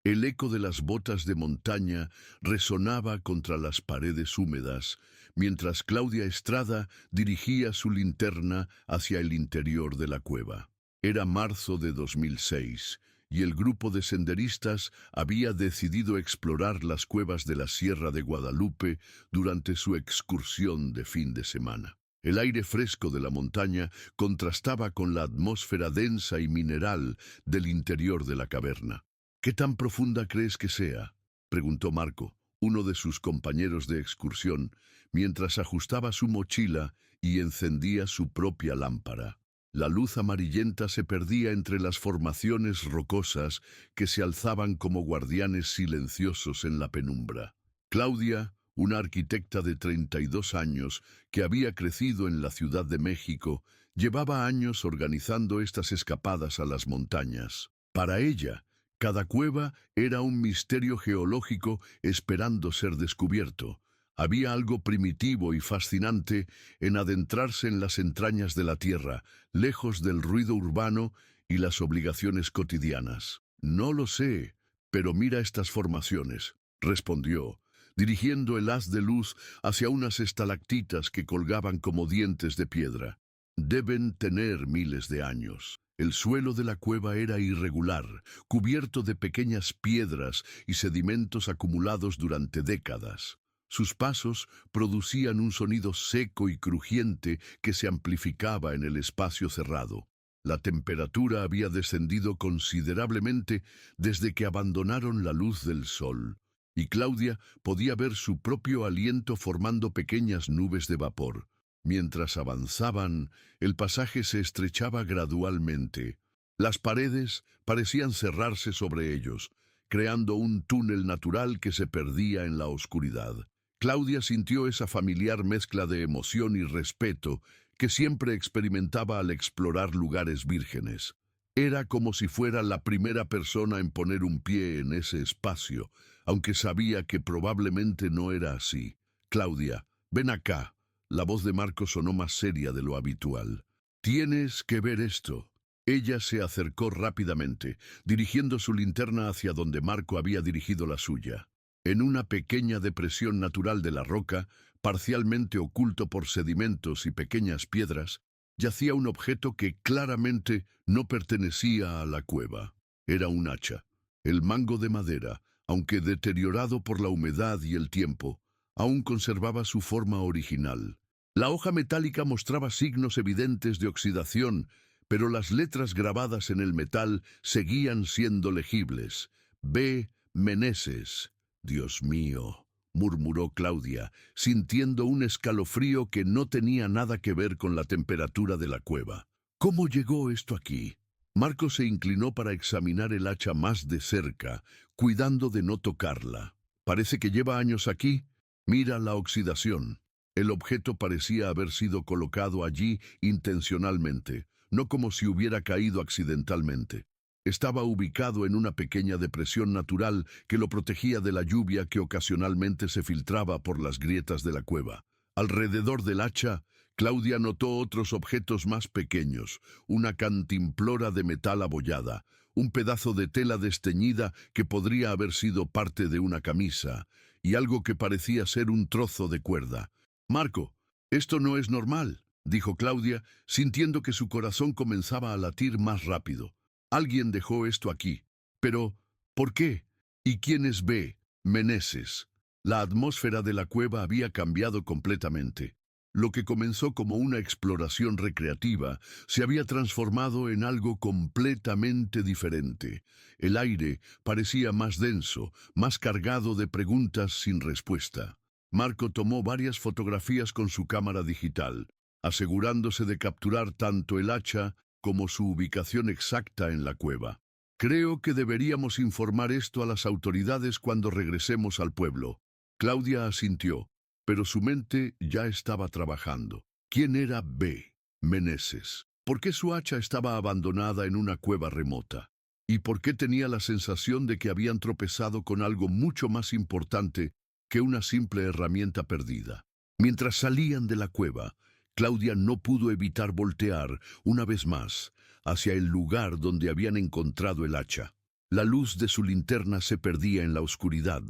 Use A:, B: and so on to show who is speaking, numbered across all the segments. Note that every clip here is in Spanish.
A: El eco de las botas de montaña resonaba contra las paredes húmedas, mientras Claudia Estrada dirigía su linterna hacia el interior de la cueva. Era marzo de 2006, y el grupo de senderistas había decidido explorar las cuevas de la Sierra de Guadalupe durante su excursión de fin de semana. El aire fresco de la montaña contrastaba con la atmósfera densa y mineral del interior de la caverna. ¿Qué tan profunda crees que sea?, preguntó Marco, uno de sus compañeros de excursión, mientras ajustaba su mochila y encendía su propia lámpara. La luz amarillenta se perdía entre las formaciones rocosas que se alzaban como guardianes silenciosos en la penumbra. Claudia, una arquitecta de 32 años que había crecido en la Ciudad de México, llevaba años organizando estas escapadas a las montañas. Para ella, cada cueva era un misterio geológico esperando ser descubierto. Había algo primitivo y fascinante en adentrarse en las entrañas de la tierra, lejos del ruido urbano y las obligaciones cotidianas. No lo sé, pero mira estas formaciones, respondió, dirigiendo el haz de luz hacia unas estalactitas que colgaban como dientes de piedra. Deben tener miles de años. El suelo de la cueva era irregular, cubierto de pequeñas piedras y sedimentos acumulados durante décadas. Sus pasos producían un sonido seco y crujiente que se amplificaba en el espacio cerrado. La temperatura había descendido considerablemente desde que abandonaron la luz del sol, y Claudia podía ver su propio aliento formando pequeñas nubes de vapor. Mientras avanzaban, el pasaje se estrechaba gradualmente. Las paredes parecían cerrarse sobre ellos, creando un túnel natural que se perdía en la oscuridad. Claudia sintió esa familiar mezcla de emoción y respeto que siempre experimentaba al explorar lugares vírgenes. Era como si fuera la primera persona en poner un pie en ese espacio, aunque sabía que probablemente no era así. «Claudia, ven acá». La voz de Marco sonó más seria de lo habitual. «Tienes que ver esto». Ella se acercó rápidamente, dirigiendo su linterna hacia donde Marco había dirigido la suya. En una pequeña depresión natural de la roca, parcialmente oculto por sedimentos y pequeñas piedras, yacía un objeto que claramente no pertenecía a la cueva. Era un hacha. El mango de madera, aunque deteriorado por la humedad y el tiempo, aún conservaba su forma original. La hoja metálica mostraba signos evidentes de oxidación, pero las letras grabadas en el metal seguían siendo legibles. B. Meneses. «Dios mío», murmuró Claudia, sintiendo un escalofrío que no tenía nada que ver con la temperatura de la cueva. «¿Cómo llegó esto aquí?» Marco se inclinó para examinar el hacha más de cerca, cuidando de no tocarla. «Parece que lleva años aquí. Mira la oxidación». El objeto parecía haber sido colocado allí intencionalmente, no como si hubiera caído accidentalmente. Estaba ubicado en una pequeña depresión natural que lo protegía de la lluvia que ocasionalmente se filtraba por las grietas de la cueva. Alrededor del hacha, Claudia notó otros objetos más pequeños, una cantimplora de metal abollada, un pedazo de tela desteñida que podría haber sido parte de una camisa, y algo que parecía ser un trozo de cuerda. «Marco, esto no es normal», dijo Claudia, sintiendo que su corazón comenzaba a latir más rápido. «Alguien dejó esto aquí. Pero, ¿por qué? ¿Y quién es B. Meneses?» La atmósfera de la cueva había cambiado completamente. Lo que comenzó como una exploración recreativa se había transformado en algo completamente diferente. El aire parecía más denso, más cargado de preguntas sin respuesta. Marco tomó varias fotografías con su cámara digital, asegurándose de capturar tanto el hacha como su ubicación exacta en la cueva. «Creo que deberíamos informar esto a las autoridades cuando regresemos al pueblo». Claudia asintió, pero su mente ya estaba trabajando. ¿Quién era B. Meneses? ¿Por qué su hacha estaba abandonada en una cueva remota? ¿Y por qué tenía la sensación de que habían tropezado con algo mucho más importante que una simple herramienta perdida? Mientras salían de la cueva, Claudia no pudo evitar voltear, una vez más, hacia el lugar donde habían encontrado el hacha. La luz de su linterna se perdía en la oscuridad,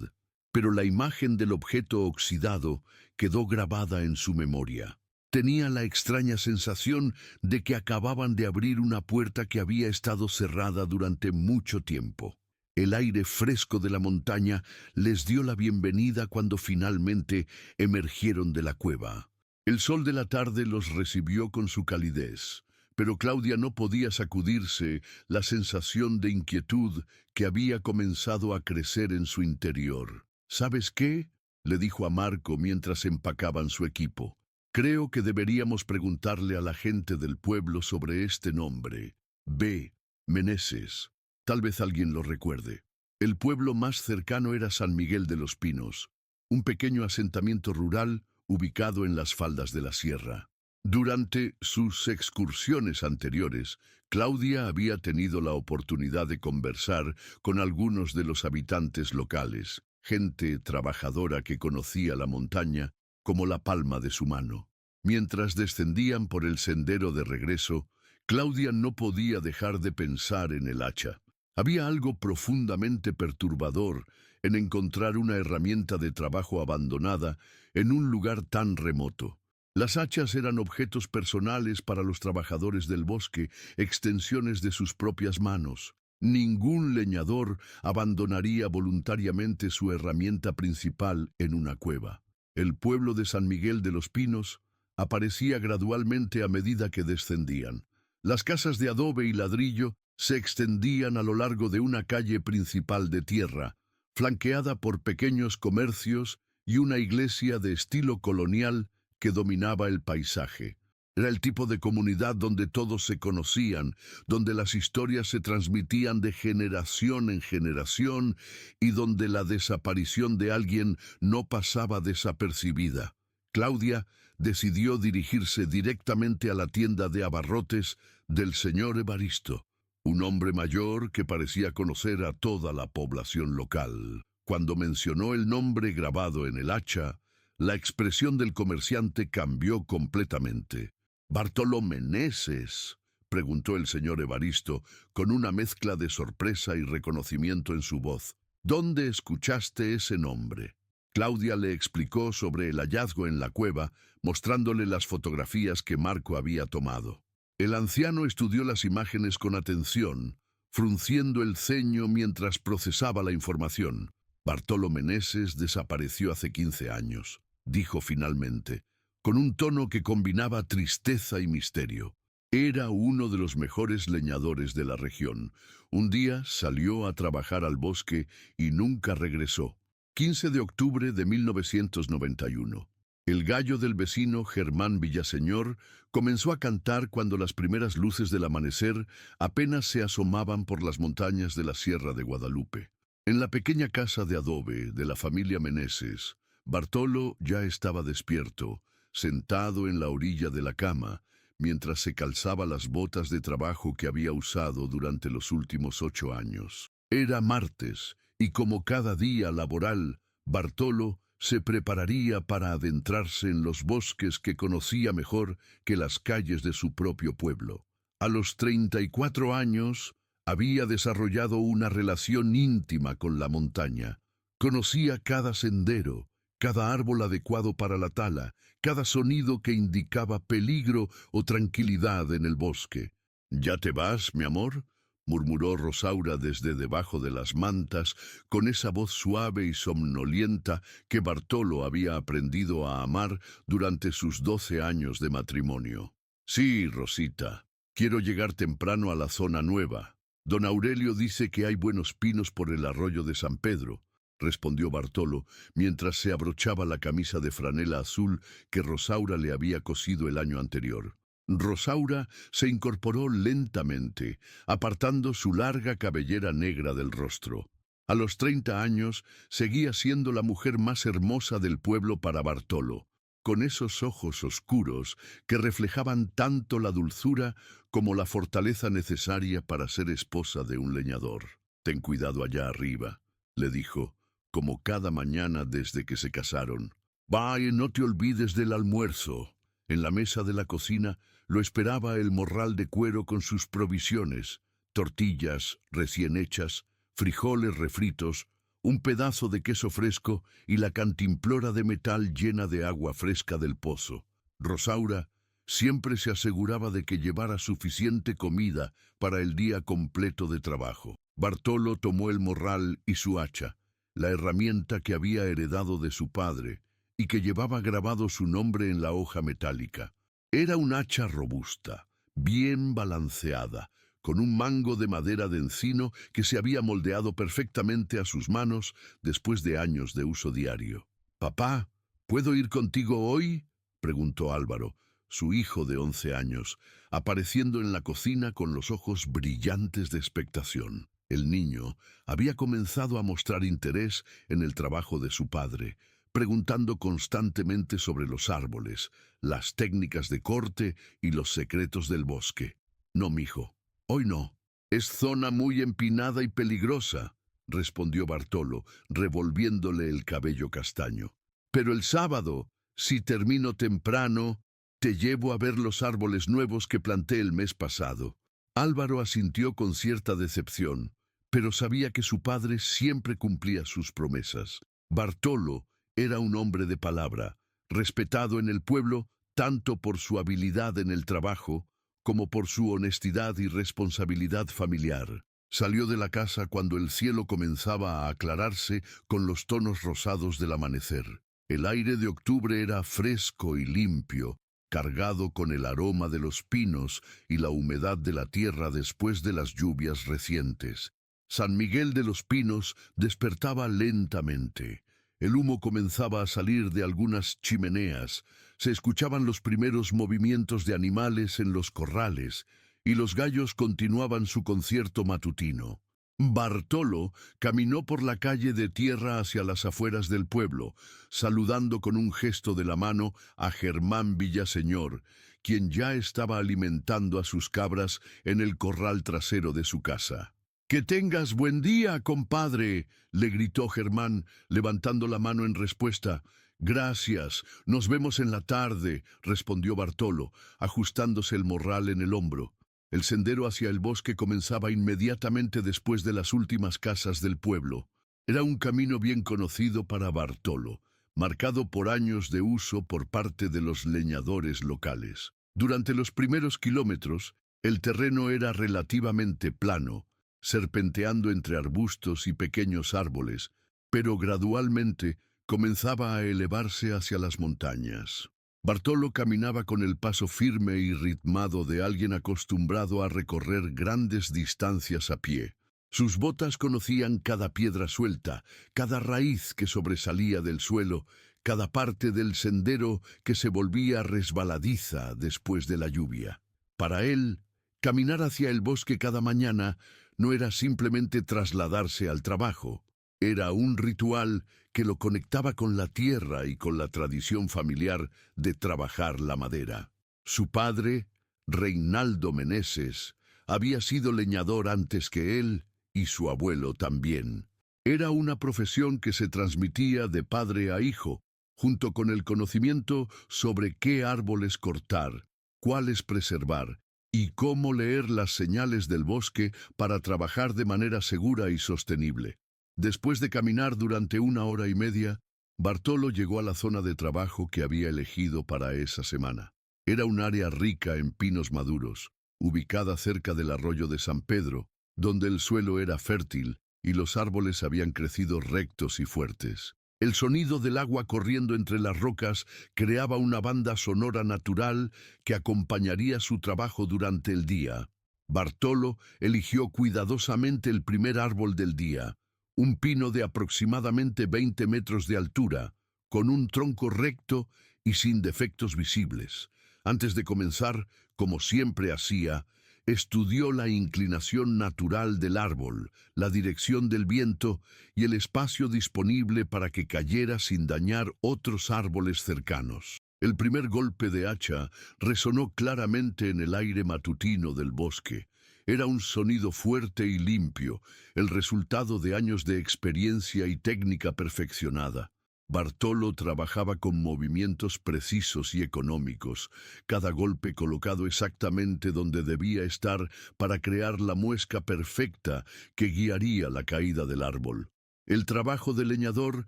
A: pero la imagen del objeto oxidado quedó grabada en su memoria. Tenía la extraña sensación de que acababan de abrir una puerta que había estado cerrada durante mucho tiempo. El aire fresco de la montaña les dio la bienvenida cuando finalmente emergieron de la cueva. El sol de la tarde los recibió con su calidez, pero Claudia no podía sacudirse la sensación de inquietud que había comenzado a crecer en su interior. ¿Sabes qué?, le dijo a Marco mientras empacaban su equipo. Creo que deberíamos preguntarle a la gente del pueblo sobre este nombre. B. Meneses. Tal vez alguien lo recuerde. El pueblo más cercano era San Miguel de los Pinos, un pequeño asentamiento rural ubicado en las faldas de la sierra. Durante sus excursiones anteriores, Claudia había tenido la oportunidad de conversar con algunos de los habitantes locales, gente trabajadora que conocía la montaña como la palma de su mano. Mientras descendían por el sendero de regreso, Claudia no podía dejar de pensar en el hacha. Había algo profundamente perturbador en encontrar una herramienta de trabajo abandonada en un lugar tan remoto. Las hachas eran objetos personales para los trabajadores del bosque, extensiones de sus propias manos. Ningún leñador abandonaría voluntariamente su herramienta principal en una cueva. El pueblo de San Miguel de los Pinos aparecía gradualmente a medida que descendían. Las casas de adobe y ladrillo se extendían a lo largo de una calle principal de tierra, flanqueada por pequeños comercios y una iglesia de estilo colonial que dominaba el paisaje. Era el tipo de comunidad donde todos se conocían, donde las historias se transmitían de generación en generación y donde la desaparición de alguien no pasaba desapercibida. Claudia decidió dirigirse directamente a la tienda de abarrotes del señor Evaristo, un hombre mayor que parecía conocer a toda la población local. Cuando mencionó el nombre grabado en el hacha, la expresión del comerciante cambió completamente. «¿Bartolo Meneses?», preguntó el señor Evaristo, con una mezcla de sorpresa y reconocimiento en su voz. «¿Dónde escuchaste ese nombre?». Claudia le explicó sobre el hallazgo en la cueva, mostrándole las fotografías que Marco había tomado. El anciano estudió las imágenes con atención, frunciendo el ceño mientras procesaba la información. «Bartolo Meneses desapareció hace 15 años», dijo finalmente, con un tono que combinaba tristeza y misterio. Era uno de los mejores leñadores de la región. Un día salió a trabajar al bosque y nunca regresó. 15 de octubre de 1991. El gallo del vecino Germán Villaseñor comenzó a cantar cuando las primeras luces del amanecer apenas se asomaban por las montañas de la Sierra de Guadalupe. En la pequeña casa de adobe de la familia Meneses, Bartolo ya estaba despierto, sentado en la orilla de la cama, mientras se calzaba las botas de trabajo que había usado durante los últimos 8 años. Era martes, y como cada día laboral, Bartolo se prepararía para adentrarse en los bosques que conocía mejor que las calles de su propio pueblo. A los 34 años, había desarrollado una relación íntima con la montaña. Conocía cada sendero, cada árbol adecuado para la tala, cada sonido que indicaba peligro o tranquilidad en el bosque. «¿Ya te vas, mi amor?», murmuró Rosaura desde debajo de las mantas, con esa voz suave y somnolienta que Bartolo había aprendido a amar durante sus 12 años de matrimonio. «Sí, Rosita, quiero llegar temprano a la zona nueva. Don Aurelio dice que hay buenos pinos por el arroyo de San Pedro», respondió Bartolo, mientras se abrochaba la camisa de franela azul que Rosaura le había cosido el año anterior. Rosaura se incorporó lentamente, apartando su larga cabellera negra del rostro. A los 30 años, seguía siendo la mujer más hermosa del pueblo para Bartolo, con esos ojos oscuros que reflejaban tanto la dulzura como la fortaleza necesaria para ser esposa de un leñador. «Ten cuidado allá arriba», le dijo, como cada mañana desde que se casaron. «Va y no te olvides del almuerzo». En la mesa de la cocina lo esperaba el morral de cuero con sus provisiones, tortillas recién hechas, frijoles refritos, un pedazo de queso fresco y la cantimplora de metal llena de agua fresca del pozo. Rosaura siempre se aseguraba de que llevara suficiente comida para el día completo de trabajo. Bartolo tomó el morral y su hacha, la herramienta que había heredado de su padre y que llevaba grabado su nombre en la hoja metálica. Era un hacha robusta, bien balanceada, con un mango de madera de encino que se había moldeado perfectamente a sus manos después de años de uso diario. «Papá, ¿puedo ir contigo hoy?», preguntó Álvaro, su hijo de 11 años, apareciendo en la cocina con los ojos brillantes de expectación. El niño había comenzado a mostrar interés en el trabajo de su padre, preguntando constantemente sobre los árboles, las técnicas de corte y los secretos del bosque. «No, mijo, hoy no. Es zona muy empinada y peligrosa», respondió Bartolo, revolviéndole el cabello castaño. «Pero el sábado, si termino temprano, te llevo a ver los árboles nuevos que planté el mes pasado». Álvaro asintió con cierta decepción, pero sabía que su padre siempre cumplía sus promesas. Bartolo era un hombre de palabra, respetado en el pueblo tanto por su habilidad en el trabajo como por su honestidad y responsabilidad familiar. Salió de la casa cuando el cielo comenzaba a aclararse con los tonos rosados del amanecer. El aire de octubre era fresco y limpio, cargado con el aroma de los pinos y la humedad de la tierra después de las lluvias recientes. San Miguel de los Pinos despertaba lentamente. El humo comenzaba a salir de algunas chimeneas, se escuchaban los primeros movimientos de animales en los corrales, y los gallos continuaban su concierto matutino. Bartolo caminó por la calle de tierra hacia las afueras del pueblo, saludando con un gesto de la mano a Germán Villaseñor, quien ya estaba alimentando a sus cabras en el corral trasero de su casa. «Que tengas buen día, compadre», le gritó Germán, levantando la mano en respuesta. «Gracias, nos vemos en la tarde», respondió Bartolo, ajustándose el morral en el hombro. El sendero hacia el bosque comenzaba inmediatamente después de las últimas casas del pueblo. Era un camino bien conocido para Bartolo, marcado por años de uso por parte de los leñadores locales. Durante los primeros kilómetros, el terreno era relativamente plano, serpenteando entre arbustos y pequeños árboles, pero gradualmente comenzaba a elevarse hacia las montañas. Bartolo caminaba con el paso firme y ritmado de alguien acostumbrado a recorrer grandes distancias a pie. Sus botas conocían cada piedra suelta, cada raíz que sobresalía del suelo, cada parte del sendero que se volvía resbaladiza después de la lluvia. Para él, caminar hacia el bosque cada mañana no era simplemente trasladarse al trabajo, era un ritual que lo conectaba con la tierra y con la tradición familiar de trabajar la madera. Su padre, Reinaldo Meneses, había sido leñador antes que él y su abuelo también. Era una profesión que se transmitía de padre a hijo, junto con el conocimiento sobre qué árboles cortar, cuáles preservar y cómo leer las señales del bosque para trabajar de manera segura y sostenible. Después de caminar durante 1 hora y media, Bartolo llegó a la zona de trabajo que había elegido para esa semana. Era un área rica en pinos maduros, ubicada cerca del arroyo de San Pedro, donde el suelo era fértil y los árboles habían crecido rectos y fuertes. El sonido del agua corriendo entre las rocas creaba una banda sonora natural que acompañaría su trabajo durante el día. Bartolo eligió cuidadosamente el primer árbol del día, un pino de aproximadamente 20 metros de altura, con un tronco recto y sin defectos visibles. Antes de comenzar, como siempre hacía, estudió la inclinación natural del árbol, la dirección del viento y el espacio disponible para que cayera sin dañar otros árboles cercanos. El primer golpe de hacha resonó claramente en el aire matutino del bosque. Era un sonido fuerte y limpio, el resultado de años de experiencia y técnica perfeccionada. Bartolo trabajaba con movimientos precisos y económicos, cada golpe colocado exactamente donde debía estar para crear la muesca perfecta que guiaría la caída del árbol. El trabajo de leñador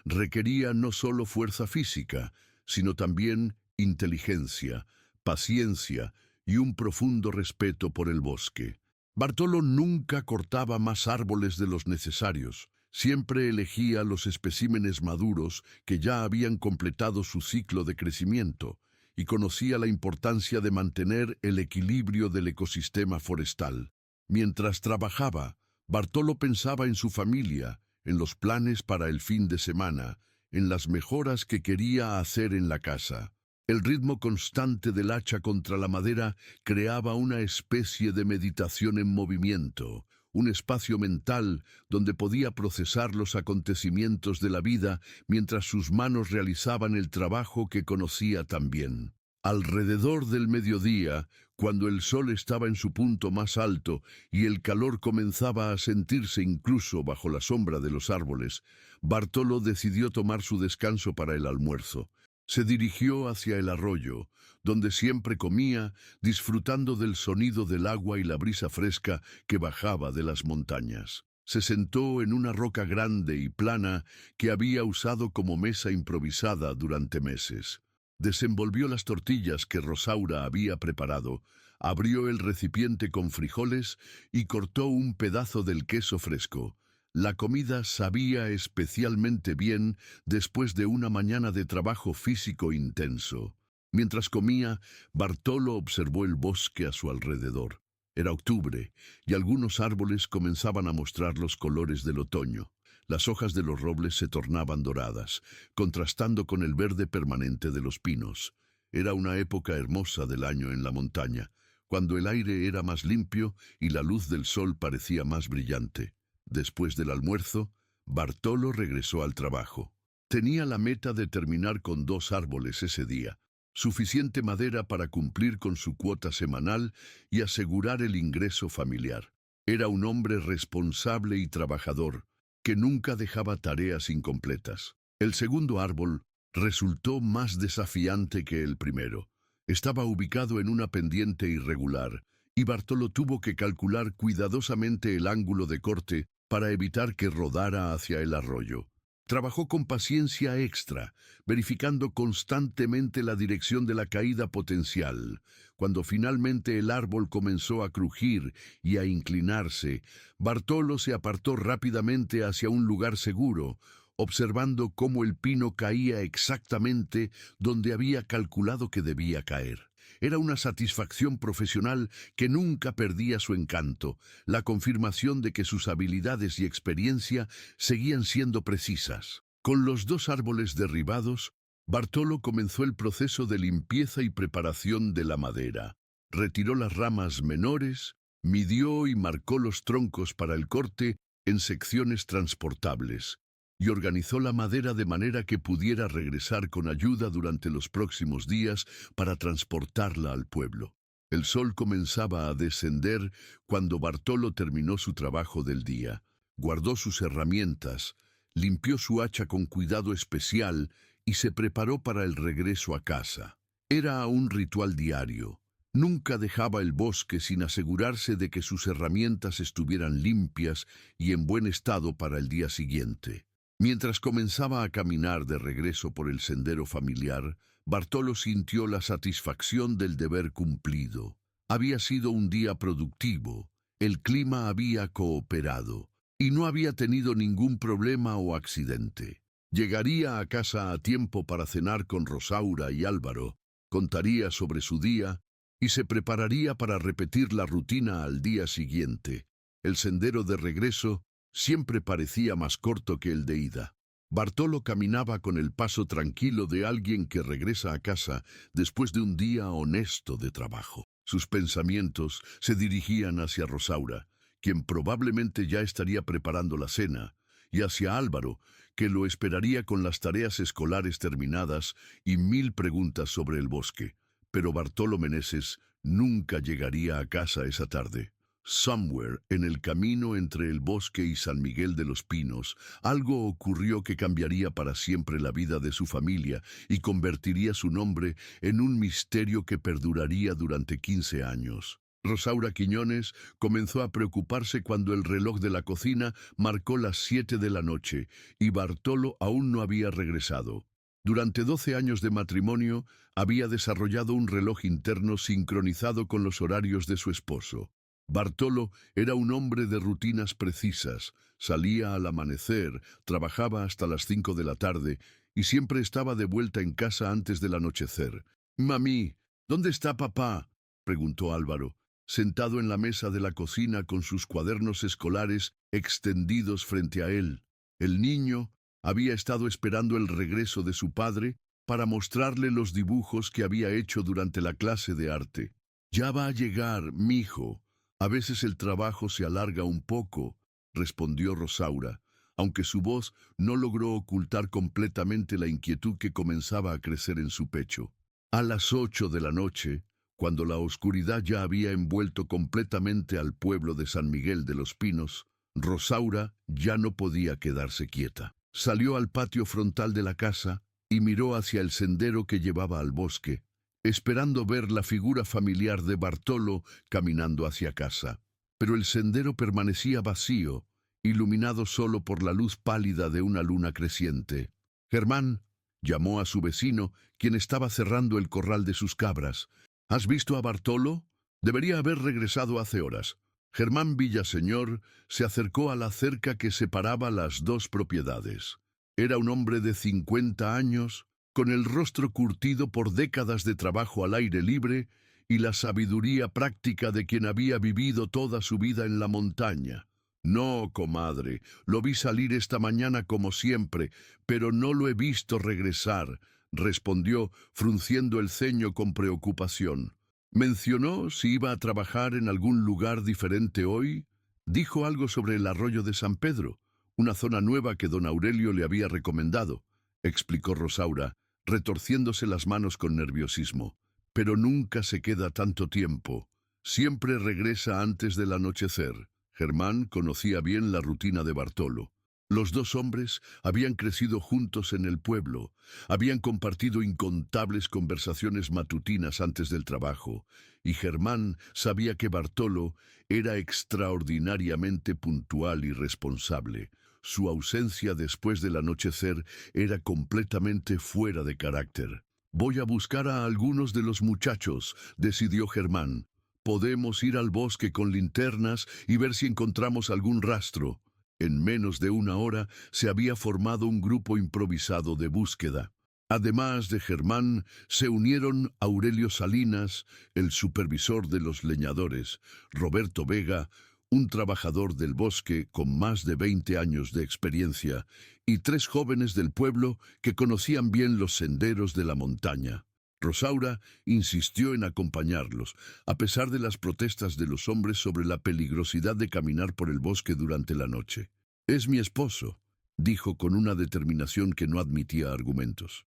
A: requería no solo fuerza física, sino también inteligencia, paciencia y un profundo respeto por el bosque. Bartolo nunca cortaba más árboles de los necesarios. Siempre elegía los especímenes maduros que ya habían completado su ciclo de crecimiento y conocía la importancia de mantener el equilibrio del ecosistema forestal. Mientras trabajaba, Bartolo pensaba en su familia, en los planes para el fin de semana, en las mejoras que quería hacer en la casa. El ritmo constante del hacha contra la madera creaba una especie de meditación en movimiento, un espacio mental donde podía procesar los acontecimientos de la vida mientras sus manos realizaban el trabajo que conocía tan bien. Alrededor del mediodía, cuando el sol estaba en su punto más alto y el calor comenzaba a sentirse incluso bajo la sombra de los árboles, Bartolo decidió tomar su descanso para el almuerzo. Se dirigió hacia el arroyo, donde siempre comía, disfrutando del sonido del agua y la brisa fresca que bajaba de las montañas. Se sentó en una roca grande y plana que había usado como mesa improvisada durante meses. Desenvolvió las tortillas que Rosaura había preparado, abrió el recipiente con frijoles y cortó un pedazo del queso fresco. La comida sabía especialmente bien después de una mañana de trabajo físico intenso. Mientras comía, Bartolo observó el bosque a su alrededor. Era octubre, y algunos árboles comenzaban a mostrar los colores del otoño. Las hojas de los robles se tornaban doradas, contrastando con el verde permanente de los pinos. Era una época hermosa del año en la montaña, cuando el aire era más limpio y la luz del sol parecía más brillante. Después del almuerzo, Bartolo regresó al trabajo. Tenía la meta de terminar con 2 árboles ese día, suficiente madera para cumplir con su cuota semanal y asegurar el ingreso familiar. Era un hombre responsable y trabajador, que nunca dejaba tareas incompletas. El segundo árbol resultó más desafiante que el primero. Estaba ubicado en una pendiente irregular, y Bartolo tuvo que calcular cuidadosamente el ángulo de corte para evitar que rodara hacia el arroyo. Trabajó con paciencia extra, verificando constantemente la dirección de la caída potencial. Cuando finalmente el árbol comenzó a crujir y a inclinarse, Bartolo se apartó rápidamente hacia un lugar seguro, observando cómo el pino caía exactamente donde había calculado que debía caer. Era una satisfacción profesional que nunca perdía su encanto, la confirmación de que sus habilidades y experiencia seguían siendo precisas. Con los 2 árboles derribados, Bartolo comenzó el proceso de limpieza y preparación de la madera. Retiró las ramas menores, midió y marcó los troncos para el corte en secciones transportables, y organizó la madera de manera que pudiera regresar con ayuda durante los próximos días para transportarla al pueblo. El sol comenzaba a descender cuando Bartolo terminó su trabajo del día. Guardó sus herramientas, limpió su hacha con cuidado especial y se preparó para el regreso a casa. Era un ritual diario. Nunca dejaba el bosque sin asegurarse de que sus herramientas estuvieran limpias y en buen estado para el día siguiente. Mientras comenzaba a caminar de regreso por el sendero familiar, Bartolo sintió la satisfacción del deber cumplido. Había sido un día productivo, el clima había cooperado, y no había tenido ningún problema o accidente. Llegaría a casa a tiempo para cenar con Rosaura y Álvaro, contaría sobre su día y se prepararía para repetir la rutina al día siguiente. El sendero de regreso siempre parecía más corto que el de ida. Bartolo caminaba con el paso tranquilo de alguien que regresa a casa después de un día honesto de trabajo. Sus pensamientos se dirigían hacia Rosaura, quien probablemente ya estaría preparando la cena, y hacia Álvaro, que lo esperaría con las tareas escolares terminadas y 1000 preguntas sobre el bosque. Pero Bartolo Meneses nunca llegaría a casa esa tarde. Somewhere, en el camino entre el bosque y San Miguel de los Pinos, algo ocurrió que cambiaría para siempre la vida de su familia y convertiría su nombre en un misterio que perduraría durante 15 años. Rosaura Quiñones comenzó a preocuparse cuando el reloj de la cocina marcó las 7 de la noche y Bartolo aún no había regresado. Durante 12 años de matrimonio, había desarrollado un reloj interno sincronizado con los horarios de su esposo. Bartolo era un hombre de rutinas precisas, salía al amanecer, trabajaba hasta las 5 de la tarde y siempre estaba de vuelta en casa antes del anochecer. «Mami, ¿dónde está papá?», preguntó Álvaro, sentado en la mesa de la cocina con sus cuadernos escolares extendidos frente a él. El niño había estado esperando el regreso de su padre para mostrarle los dibujos que había hecho durante la clase de arte. «Ya va a llegar, mijo. A veces el trabajo se alarga un poco», respondió Rosaura, aunque su voz no logró ocultar completamente la inquietud que comenzaba a crecer en su pecho. A las 8 de la noche, cuando la oscuridad ya había envuelto completamente al pueblo de San Miguel de los Pinos, Rosaura ya no podía quedarse quieta. Salió al patio frontal de la casa y miró hacia el sendero que llevaba al bosque, esperando ver la figura familiar de Bartolo caminando hacia casa. Pero el sendero permanecía vacío, iluminado solo por la luz pálida de una luna creciente. «Germán», llamó a su vecino, quien estaba cerrando el corral de sus cabras. «¿Has visto a Bartolo? Debería haber regresado hace horas». Germán Villaseñor se acercó a la cerca que separaba las dos propiedades. Era un hombre de 50 años, con el rostro curtido por décadas de trabajo al aire libre y la sabiduría práctica de quien había vivido toda su vida en la montaña. «No, comadre, lo vi salir esta mañana como siempre, pero no lo he visto regresar», respondió, frunciendo el ceño con preocupación. «¿Mencionó si iba a trabajar en algún lugar diferente hoy? Dijo algo sobre el arroyo de San Pedro, una zona nueva que don Aurelio le había recomendado», explicó Rosaura, retorciéndose las manos con nerviosismo. «Pero nunca se queda tanto tiempo. Siempre regresa antes del anochecer». Germán conocía bien la rutina de Bartolo. Los dos hombres habían crecido juntos en el pueblo, habían compartido incontables conversaciones matutinas antes del trabajo, y Germán sabía que Bartolo era extraordinariamente puntual y responsable. Su ausencia después del anochecer era completamente fuera de carácter. «Voy a buscar a algunos de los muchachos», decidió Germán. «Podemos ir al bosque con linternas y ver si encontramos algún rastro». En menos de una hora se había formado un grupo improvisado de búsqueda. Además de Germán, se unieron Aurelio Salinas, el supervisor de los leñadores, Roberto Vega, un trabajador del bosque con más de 20 años de experiencia, y 3 jóvenes del pueblo que conocían bien los senderos de la montaña. Rosaura insistió en acompañarlos, a pesar de las protestas de los hombres sobre la peligrosidad de caminar por el bosque durante la noche. «Es mi esposo», dijo con una determinación que no admitía argumentos.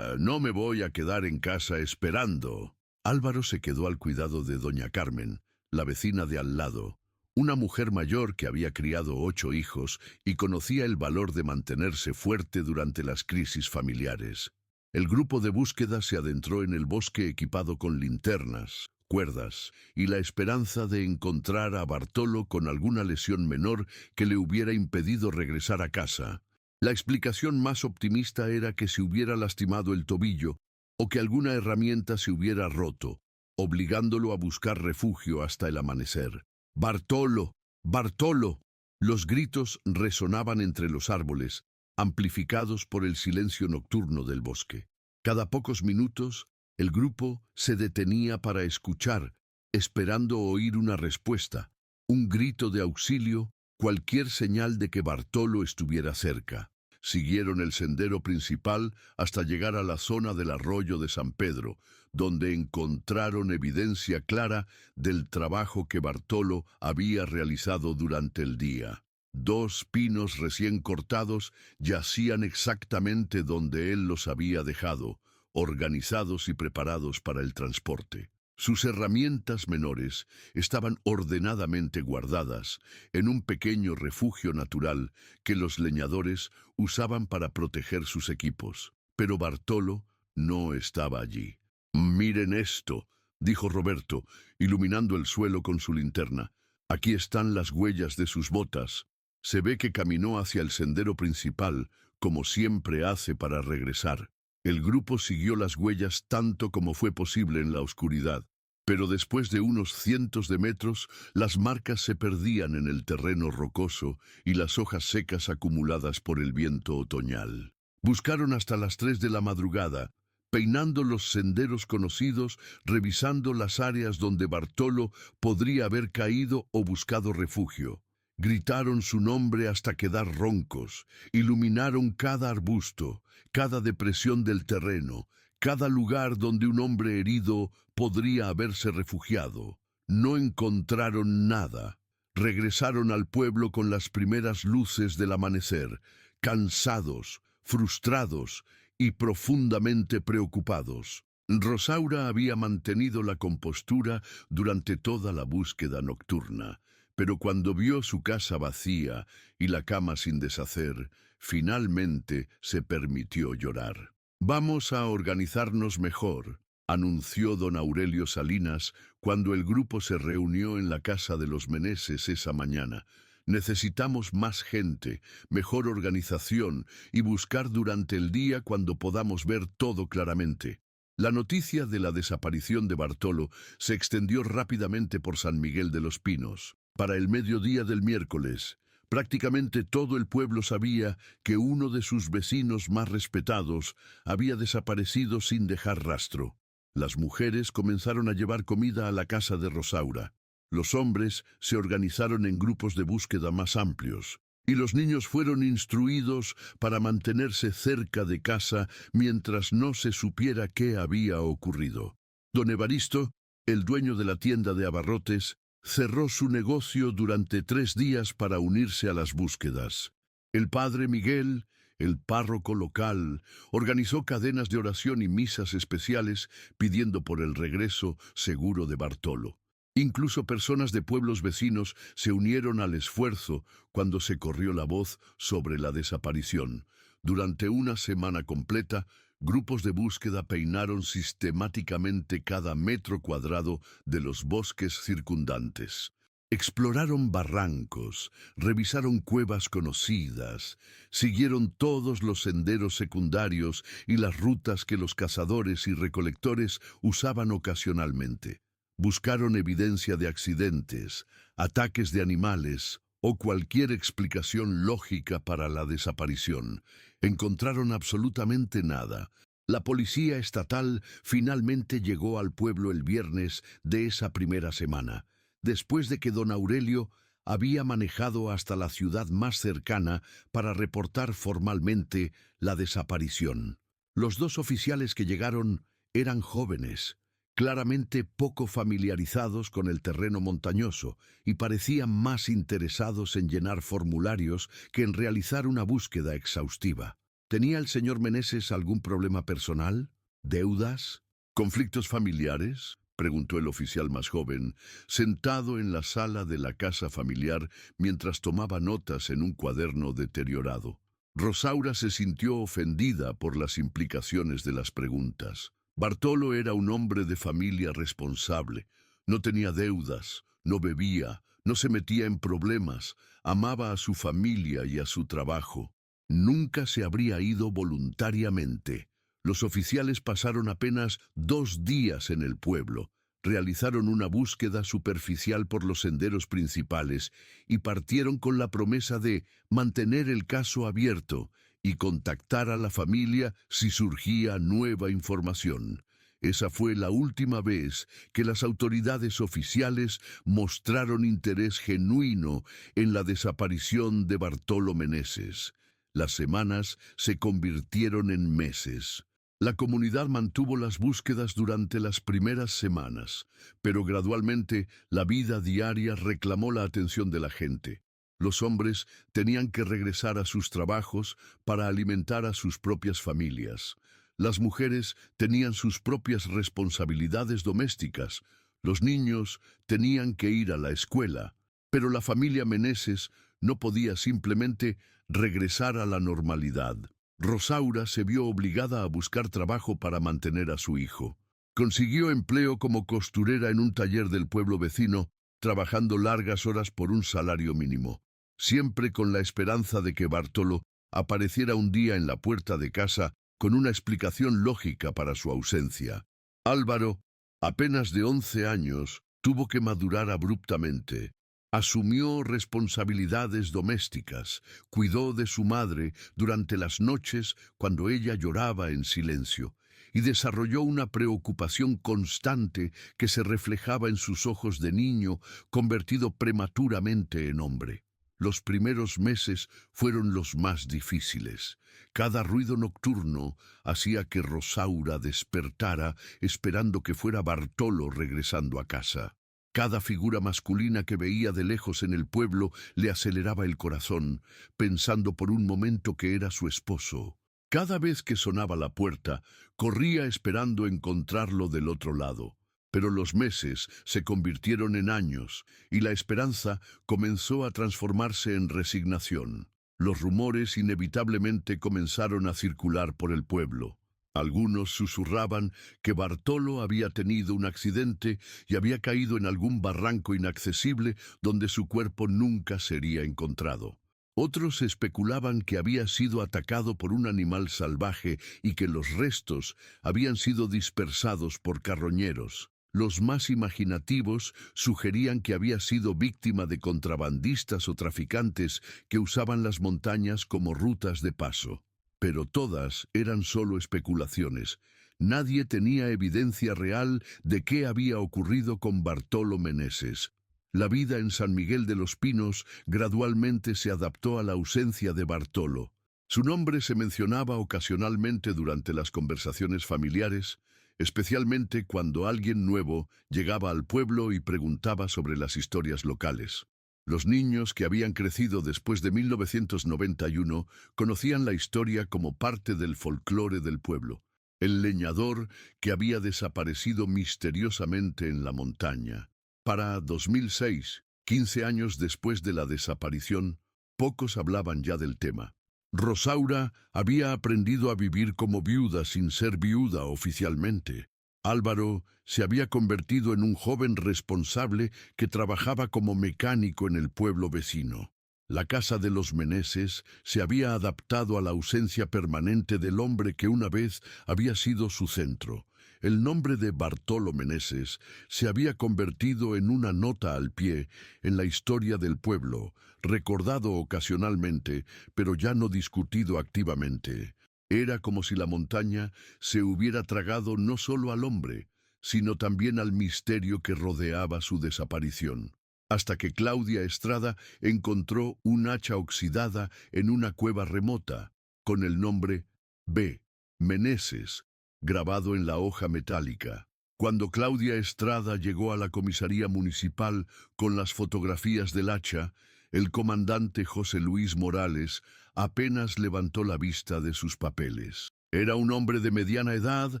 A: «No me voy a quedar en casa esperando». Álvaro se quedó al cuidado de doña Carmen, la vecina de al lado, una mujer mayor que había criado 8 hijos y conocía el valor de mantenerse fuerte durante las crisis familiares. El grupo de búsqueda se adentró en el bosque equipado con linternas, cuerdas y la esperanza de encontrar a Bartolo con alguna lesión menor que le hubiera impedido regresar a casa. La explicación más optimista era que se hubiera lastimado el tobillo o que alguna herramienta se hubiera roto, obligándolo a buscar refugio hasta el amanecer. «¡Bartolo! ¡Bartolo!». Los gritos resonaban entre los árboles, amplificados por el silencio nocturno del bosque. Cada pocos minutos, el grupo se detenía para escuchar, esperando oír una respuesta, un grito de auxilio, cualquier señal de que Bartolo estuviera cerca. Siguieron el sendero principal hasta llegar a la zona del arroyo de San Pedro, donde encontraron evidencia clara del trabajo que Bartolo había realizado durante el día. 2 pinos recién cortados yacían exactamente donde él los había dejado, organizados y preparados para el transporte. Sus herramientas menores estaban ordenadamente guardadas en un pequeño refugio natural que los leñadores usaban para proteger sus equipos. Pero Bartolo no estaba allí. «Miren esto», dijo Roberto, iluminando el suelo con su linterna. «Aquí están las huellas de sus botas. Se ve que caminó hacia el sendero principal, como siempre hace para regresar». El grupo siguió las huellas tanto como fue posible en la oscuridad, pero después de unos cientos de metros, las marcas se perdían en el terreno rocoso y las hojas secas acumuladas por el viento otoñal. Buscaron hasta las 3 de la madrugada, peinando los senderos conocidos, revisando las áreas donde Bartolo podría haber caído o buscado refugio. Gritaron su nombre hasta quedar roncos, iluminaron cada arbusto, cada depresión del terreno, cada lugar donde un hombre herido podría haberse refugiado. No encontraron nada. Regresaron al pueblo con las primeras luces del amanecer, cansados, frustrados y profundamente preocupados. Rosaura había mantenido la compostura durante toda la búsqueda nocturna, pero cuando vio su casa vacía y la cama sin deshacer, finalmente se permitió llorar. «Vamos a organizarnos mejor», anunció don Aurelio Salinas cuando el grupo se reunió en la casa de los Meneses esa mañana. «Necesitamos más gente, mejor organización y buscar durante el día cuando podamos ver todo claramente». La noticia de la desaparición de Bartolo se extendió rápidamente por San Miguel de los Pinos. Para el mediodía del miércoles, prácticamente todo el pueblo sabía que uno de sus vecinos más respetados había desaparecido sin dejar rastro. Las mujeres comenzaron a llevar comida a la casa de Rosaura. Los hombres se organizaron en grupos de búsqueda más amplios, y los niños fueron instruidos para mantenerse cerca de casa mientras no se supiera qué había ocurrido. Don Evaristo, el dueño de la tienda de abarrotes, cerró su negocio durante 3 días para unirse a las búsquedas. El padre Miguel, el párroco local, organizó cadenas de oración y misas especiales pidiendo por el regreso seguro de Bartolo. Incluso personas de pueblos vecinos se unieron al esfuerzo cuando se corrió la voz sobre la desaparición. Durante una semana completa, grupos de búsqueda peinaron sistemáticamente cada metro cuadrado de los bosques circundantes. Exploraron barrancos, revisaron cuevas conocidas, siguieron todos los senderos secundarios y las rutas que los cazadores y recolectores usaban ocasionalmente. Buscaron evidencia de accidentes, ataques de animales o cualquier explicación lógica para la desaparición. Encontraron absolutamente nada. La policía estatal finalmente llegó al pueblo el viernes de esa primera semana, después de que don Aurelio había manejado hasta la ciudad más cercana para reportar formalmente la desaparición. Los 2 oficiales que llegaron eran jóvenes, claramente poco familiarizados con el terreno montañoso, y parecían más interesados en llenar formularios que en realizar una búsqueda exhaustiva. ¿Tenía el señor Meneses algún problema personal? ¿Deudas? ¿Conflictos familiares?, preguntó el oficial más joven, sentado en la sala de la casa familiar mientras tomaba notas en un cuaderno deteriorado. Rosaura se sintió ofendida por las implicaciones de las preguntas. Bartolo era un hombre de familia responsable. No tenía deudas, no bebía, no se metía en problemas, amaba a su familia y a su trabajo. Nunca se habría ido voluntariamente. Los oficiales pasaron apenas 2 días en el pueblo, realizaron una búsqueda superficial por los senderos principales y partieron con la promesa de mantener el caso abierto y contactar a la familia si surgía nueva información. Esa fue la última vez que las autoridades oficiales mostraron interés genuino en la desaparición de Bartolo Meneses. Las semanas se convirtieron en meses. La comunidad mantuvo las búsquedas durante las primeras semanas, pero gradualmente la vida diaria reclamó la atención de la gente. Los hombres tenían que regresar a sus trabajos para alimentar a sus propias familias. Las mujeres tenían sus propias responsabilidades domésticas, los niños tenían que ir a la escuela, pero la familia Meneses no podía simplemente regresar a la normalidad. Rosaura se vio obligada a buscar trabajo para mantener a su hijo. Consiguió empleo como costurera en un taller del pueblo vecino, trabajando largas horas por un salario mínimo, siempre con la esperanza de que Bartolo apareciera un día en la puerta de casa con una explicación lógica para su ausencia. Álvaro, apenas de 11 años, tuvo que madurar abruptamente. Asumió responsabilidades domésticas, cuidó de su madre durante las noches cuando ella lloraba en silencio, y desarrolló una preocupación constante que se reflejaba en sus ojos de niño convertido prematuramente en hombre. Los primeros meses fueron los más difíciles. Cada ruido nocturno hacía que Rosaura despertara esperando que fuera Bartolo regresando a casa. Cada figura masculina que veía de lejos en el pueblo le aceleraba el corazón, pensando por un momento que era su esposo. Cada vez que sonaba la puerta, corría esperando encontrarlo del otro lado. Pero los meses se convirtieron en años y la esperanza comenzó a transformarse en resignación. Los rumores inevitablemente comenzaron a circular por el pueblo. Algunos susurraban que Bartolo había tenido un accidente y había caído en algún barranco inaccesible donde su cuerpo nunca sería encontrado. Otros especulaban que había sido atacado por un animal salvaje y que los restos habían sido dispersados por carroñeros. Los más imaginativos sugerían que había sido víctima de contrabandistas o traficantes que usaban las montañas como rutas de paso. Pero todas eran solo especulaciones. Nadie tenía evidencia real de qué había ocurrido con Bartolo Meneses. La vida en San Miguel de los Pinos gradualmente se adaptó a la ausencia de Bartolo. Su nombre se mencionaba ocasionalmente durante las conversaciones familiares, especialmente cuando alguien nuevo llegaba al pueblo y preguntaba sobre las historias locales. Los niños que habían crecido después de 1991 conocían la historia como parte del folclore del pueblo. El leñador que había desaparecido misteriosamente en la montaña. Para 2006, 15 años después de la desaparición, pocos hablaban ya del tema. Rosaura había aprendido a vivir como viuda sin ser viuda oficialmente. Álvaro se había convertido en un joven responsable que trabajaba como mecánico en el pueblo vecino. La casa de los Meneses se había adaptado a la ausencia permanente del hombre que una vez había sido su centro. El nombre de Bartolo Meneses se había convertido en una nota al pie en la historia del pueblo, recordado ocasionalmente, pero ya no discutido activamente. Era como si la montaña se hubiera tragado no solo al hombre, sino también al misterio que rodeaba su desaparición. Hasta que Claudia Estrada encontró un hacha oxidada en una cueva remota, con el nombre B. Meneses, grabado en la hoja metálica. Cuando Claudia Estrada llegó a la comisaría municipal con las fotografías del hacha, el comandante José Luis Morales apenas levantó la vista de sus papeles. Era un hombre de mediana edad,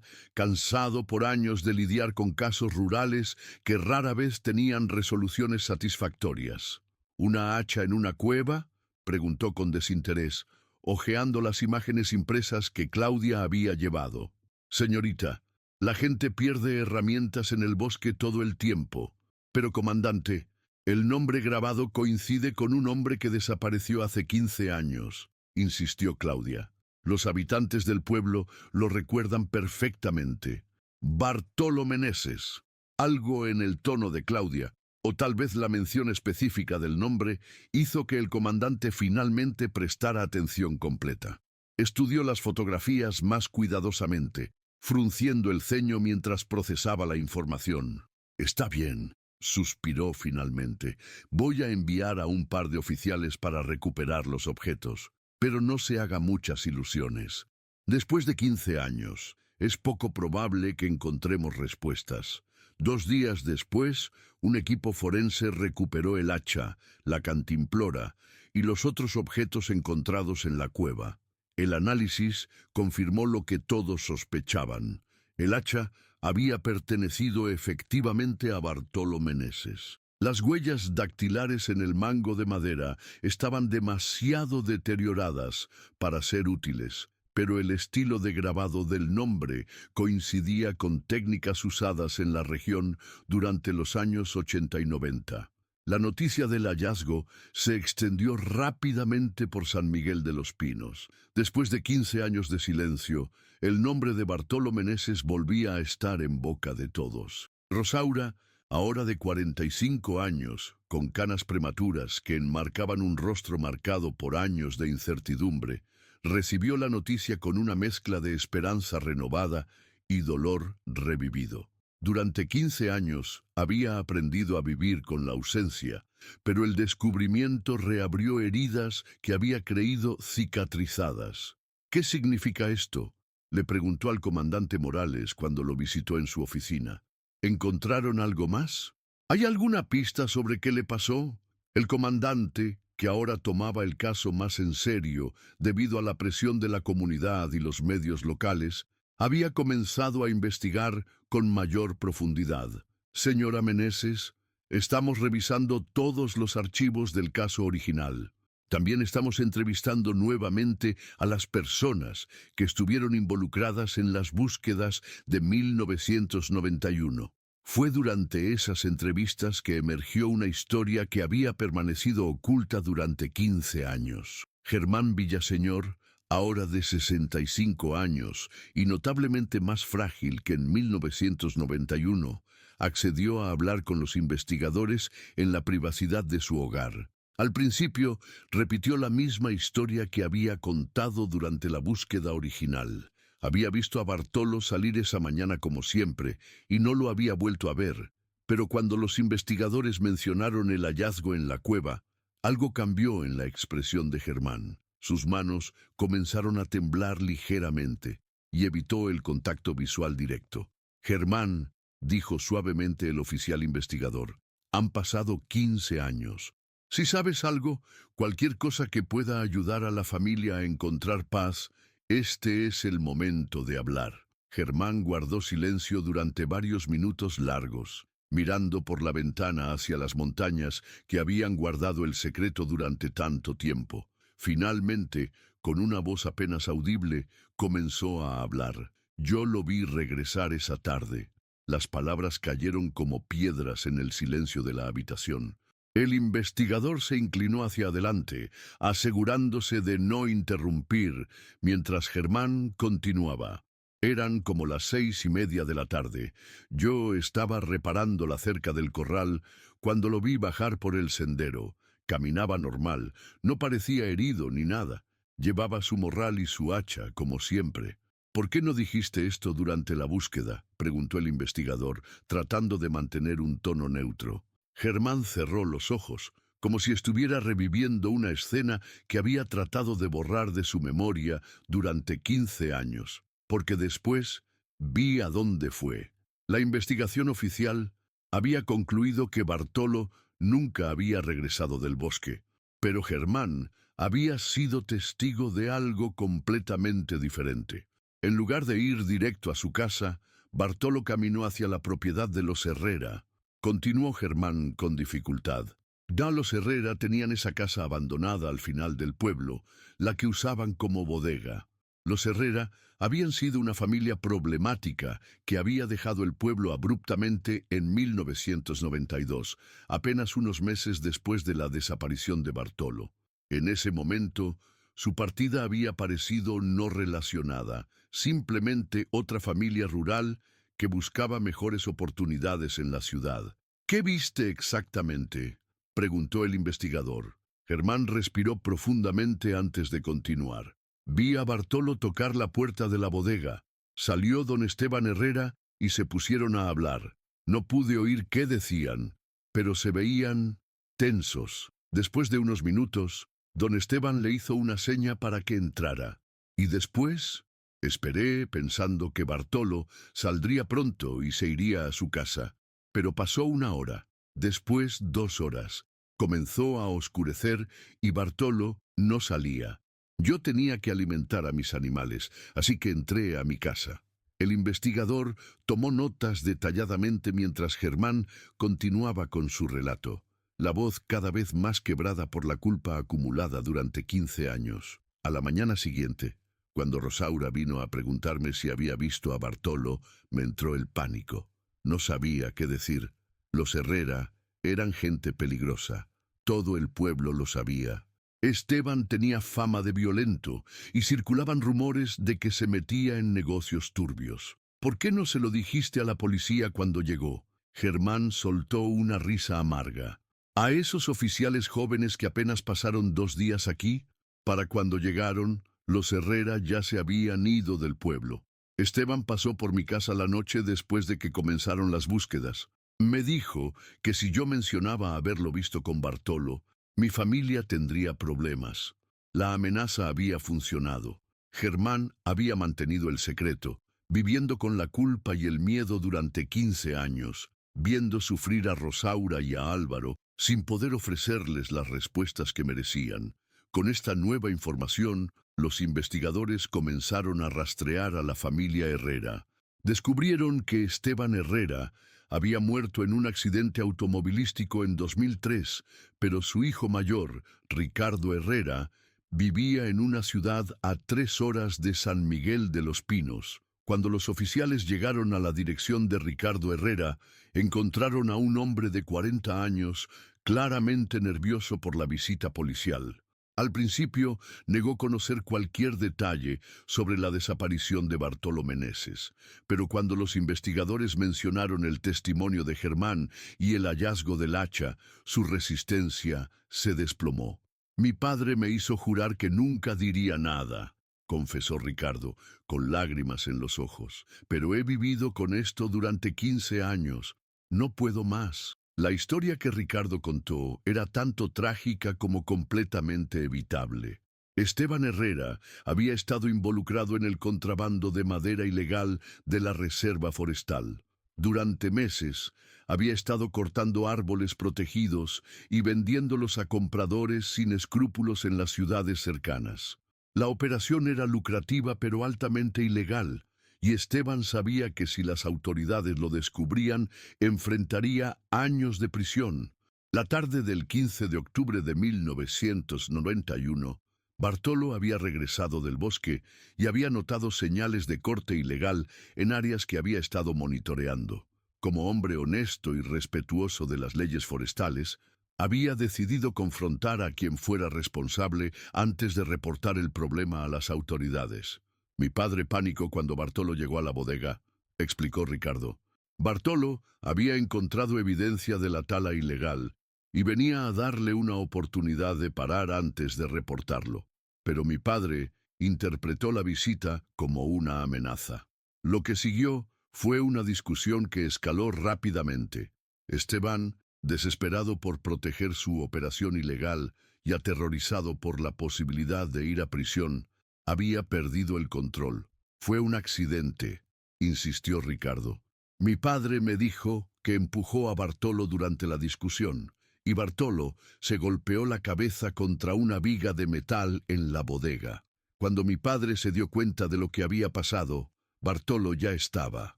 A: cansado por años de lidiar con casos rurales que rara vez tenían resoluciones satisfactorias. ¿Una hacha en una cueva?, preguntó con desinterés, hojeando las imágenes impresas que Claudia había llevado. Señorita, la gente pierde herramientas en el bosque todo el tiempo. Pero, comandante, el nombre grabado coincide con un hombre que desapareció hace 15 años, insistió Claudia. Los habitantes del pueblo lo recuerdan perfectamente. Bartolo Meneses. Algo en el tono de Claudia, o tal vez la mención específica del nombre, hizo que el comandante finalmente prestara atención completa. Estudió las fotografías más cuidadosamente, frunciendo el ceño mientras procesaba la información. Está bien, suspiró finalmente. Voy a enviar a un par de oficiales para recuperar los objetos. Pero no se haga muchas ilusiones. Después de 15 años, es poco probable que encontremos respuestas. 2 días después, un equipo forense recuperó el hacha, la cantimplora y los otros objetos encontrados en la cueva. El análisis confirmó lo que todos sospechaban. El hacha había pertenecido efectivamente a Bartolo Meneses. Las huellas dactilares en el mango de madera estaban demasiado deterioradas para ser útiles, pero el estilo de grabado del nombre coincidía con técnicas usadas en la región durante los años 80 y 90. La noticia del hallazgo se extendió rápidamente por San Miguel de los Pinos. Después de 15 años de silencio, el nombre de Bartolo Meneses volvía a estar en boca de todos. Rosaura, ahora de 45 años, con canas prematuras que enmarcaban un rostro marcado por años de incertidumbre, recibió la noticia con una mezcla de esperanza renovada y dolor revivido. Durante 15 años había aprendido a vivir con la ausencia, pero el descubrimiento reabrió heridas que había creído cicatrizadas. ¿Qué significa esto?, le preguntó al comandante Morales cuando lo visitó en su oficina. ¿Encontraron algo más? ¿Hay alguna pista sobre qué le pasó? El comandante, que ahora tomaba el caso más en serio debido a la presión de la comunidad y los medios locales, había comenzado a investigar con mayor profundidad. Señora Meneses, estamos revisando todos los archivos del caso original. También estamos entrevistando nuevamente a las personas que estuvieron involucradas en las búsquedas de 1991. Fue durante esas entrevistas que emergió una historia que había permanecido oculta durante 15 años. Germán Villaseñor, ahora de 65 años y notablemente más frágil que en 1991, accedió a hablar con los investigadores en la privacidad de su hogar. Al principio, repitió la misma historia que había contado durante la búsqueda original. Había visto a Bartolo salir esa mañana como siempre y no lo había vuelto a ver. Pero cuando los investigadores mencionaron el hallazgo en la cueva, algo cambió en la expresión de Germán. Sus manos comenzaron a temblar ligeramente y evitó el contacto visual directo. Germán, dijo suavemente el oficial investigador, han pasado 15 años. Si sabes algo, cualquier cosa que pueda ayudar a la familia a encontrar paz, este es el momento de hablar. Germán guardó silencio durante varios minutos largos, mirando por la ventana hacia las montañas que habían guardado el secreto durante tanto tiempo. Finalmente, con una voz apenas audible, comenzó a hablar. Yo lo vi regresar esa tarde. Las palabras cayeron como piedras en el silencio de la habitación. El investigador se inclinó hacia adelante, asegurándose de no interrumpir, mientras Germán continuaba. Eran como las 6:30 de la tarde. Yo estaba reparando la cerca del corral cuando lo vi bajar por el sendero. Caminaba normal, no parecía herido ni nada. Llevaba su morral y su hacha, como siempre. ¿Por qué no dijiste esto durante la búsqueda?, preguntó el investigador, tratando de mantener un tono neutro. Germán cerró los ojos, como si estuviera reviviendo una escena que había tratado de borrar de su memoria durante 15 años. Porque después vi a dónde fue. La investigación oficial había concluido que Bartolo nunca había regresado del bosque, pero Germán había sido testigo de algo completamente diferente. En lugar de ir directo a su casa, Bartolo caminó hacia la propiedad de los Herrera. Continuó Germán con dificultad. Los Herrera tenían esa casa abandonada al final del pueblo, la que usaban como bodega. Los Herrera habían sido una familia problemática que había dejado el pueblo abruptamente en 1992, apenas unos meses después de la desaparición de Bartolo. En ese momento, su partida había parecido no relacionada, simplemente otra familia rural que buscaba mejores oportunidades en la ciudad. ¿Qué viste exactamente?, preguntó el investigador. Germán respiró profundamente antes de continuar. Vi a Bartolo tocar la puerta de la bodega. Salió don Esteban Herrera y se pusieron a hablar. No pude oír qué decían, pero se veían tensos. Después de unos minutos, don Esteban le hizo una seña para que entrara. Y después esperé pensando que Bartolo saldría pronto y se iría a su casa. Pero pasó 1 hora, después 2 horas. Comenzó a oscurecer y Bartolo no salía. Yo tenía que alimentar a mis animales, así que entré a mi casa. El investigador tomó notas detalladamente mientras Germán continuaba con su relato, la voz cada vez más quebrada por la culpa acumulada durante 15 años. A la mañana siguiente, cuando Rosaura vino a preguntarme si había visto a Bartolo, me entró el pánico. No sabía qué decir. Los Herrera eran gente peligrosa. Todo el pueblo lo sabía. Esteban tenía fama de violento y circulaban rumores de que se metía en negocios turbios. ¿Por qué no se lo dijiste a la policía cuando llegó? Germán soltó una risa amarga. ¿A esos oficiales jóvenes que apenas pasaron 2 días aquí? Para cuando llegaron, los Herrera ya se habían ido del pueblo. Esteban pasó por mi casa la noche después de que comenzaron las búsquedas. Me dijo que si yo mencionaba haberlo visto con Bartolo, mi familia tendría problemas. La amenaza había funcionado. Germán había mantenido el secreto, viviendo con la culpa y el miedo durante 15 años, viendo sufrir a Rosaura y a Álvaro, sin poder ofrecerles las respuestas que merecían. Con esta nueva información, los investigadores comenzaron a rastrear a la familia Herrera. Descubrieron que Esteban Herrera había muerto en un accidente automovilístico en 2003, pero su hijo mayor, Ricardo Herrera, vivía en una ciudad a 3 horas de San Miguel de los Pinos. Cuando los oficiales llegaron a la dirección de Ricardo Herrera, encontraron a un hombre de 40 años, claramente nervioso por la visita policial. Al principio, negó conocer cualquier detalle sobre la desaparición de Bartolo Meneses, pero cuando los investigadores mencionaron el testimonio de Germán y el hallazgo del hacha, su resistencia se desplomó. Mi padre me hizo jurar que nunca diría nada, confesó Ricardo, con lágrimas en los ojos, pero he vivido con esto durante 15 años. No puedo más. La historia que Ricardo contó era tanto trágica como completamente evitable. Esteban Herrera había estado involucrado en el contrabando de madera ilegal de la Reserva Forestal. Durante meses había estado cortando árboles protegidos y vendiéndolos a compradores sin escrúpulos en las ciudades cercanas. La operación era lucrativa pero altamente ilegal, y Esteban sabía que si las autoridades lo descubrían, enfrentaría años de prisión. La tarde del 15 de octubre de 1991, Bartolo había regresado del bosque y había notado señales de corte ilegal en áreas que había estado monitoreando. Como hombre honesto y respetuoso de las leyes forestales, había decidido confrontar a quien fuera responsable antes de reportar el problema a las autoridades. Mi padre pánico cuando Bartolo llegó a la bodega, explicó Ricardo. Bartolo había encontrado evidencia de la tala ilegal y venía a darle una oportunidad de parar antes de reportarlo. Pero mi padre interpretó la visita como una amenaza. Lo que siguió fue una discusión que escaló rápidamente. Esteban, desesperado por proteger su operación ilegal y aterrorizado por la posibilidad de ir a prisión, había perdido el control. Fue un accidente, insistió Ricardo. Mi padre me dijo que empujó a Bartolo durante la discusión, y Bartolo se golpeó la cabeza contra una viga de metal en la bodega. Cuando mi padre se dio cuenta de lo que había pasado, Bartolo ya estaba.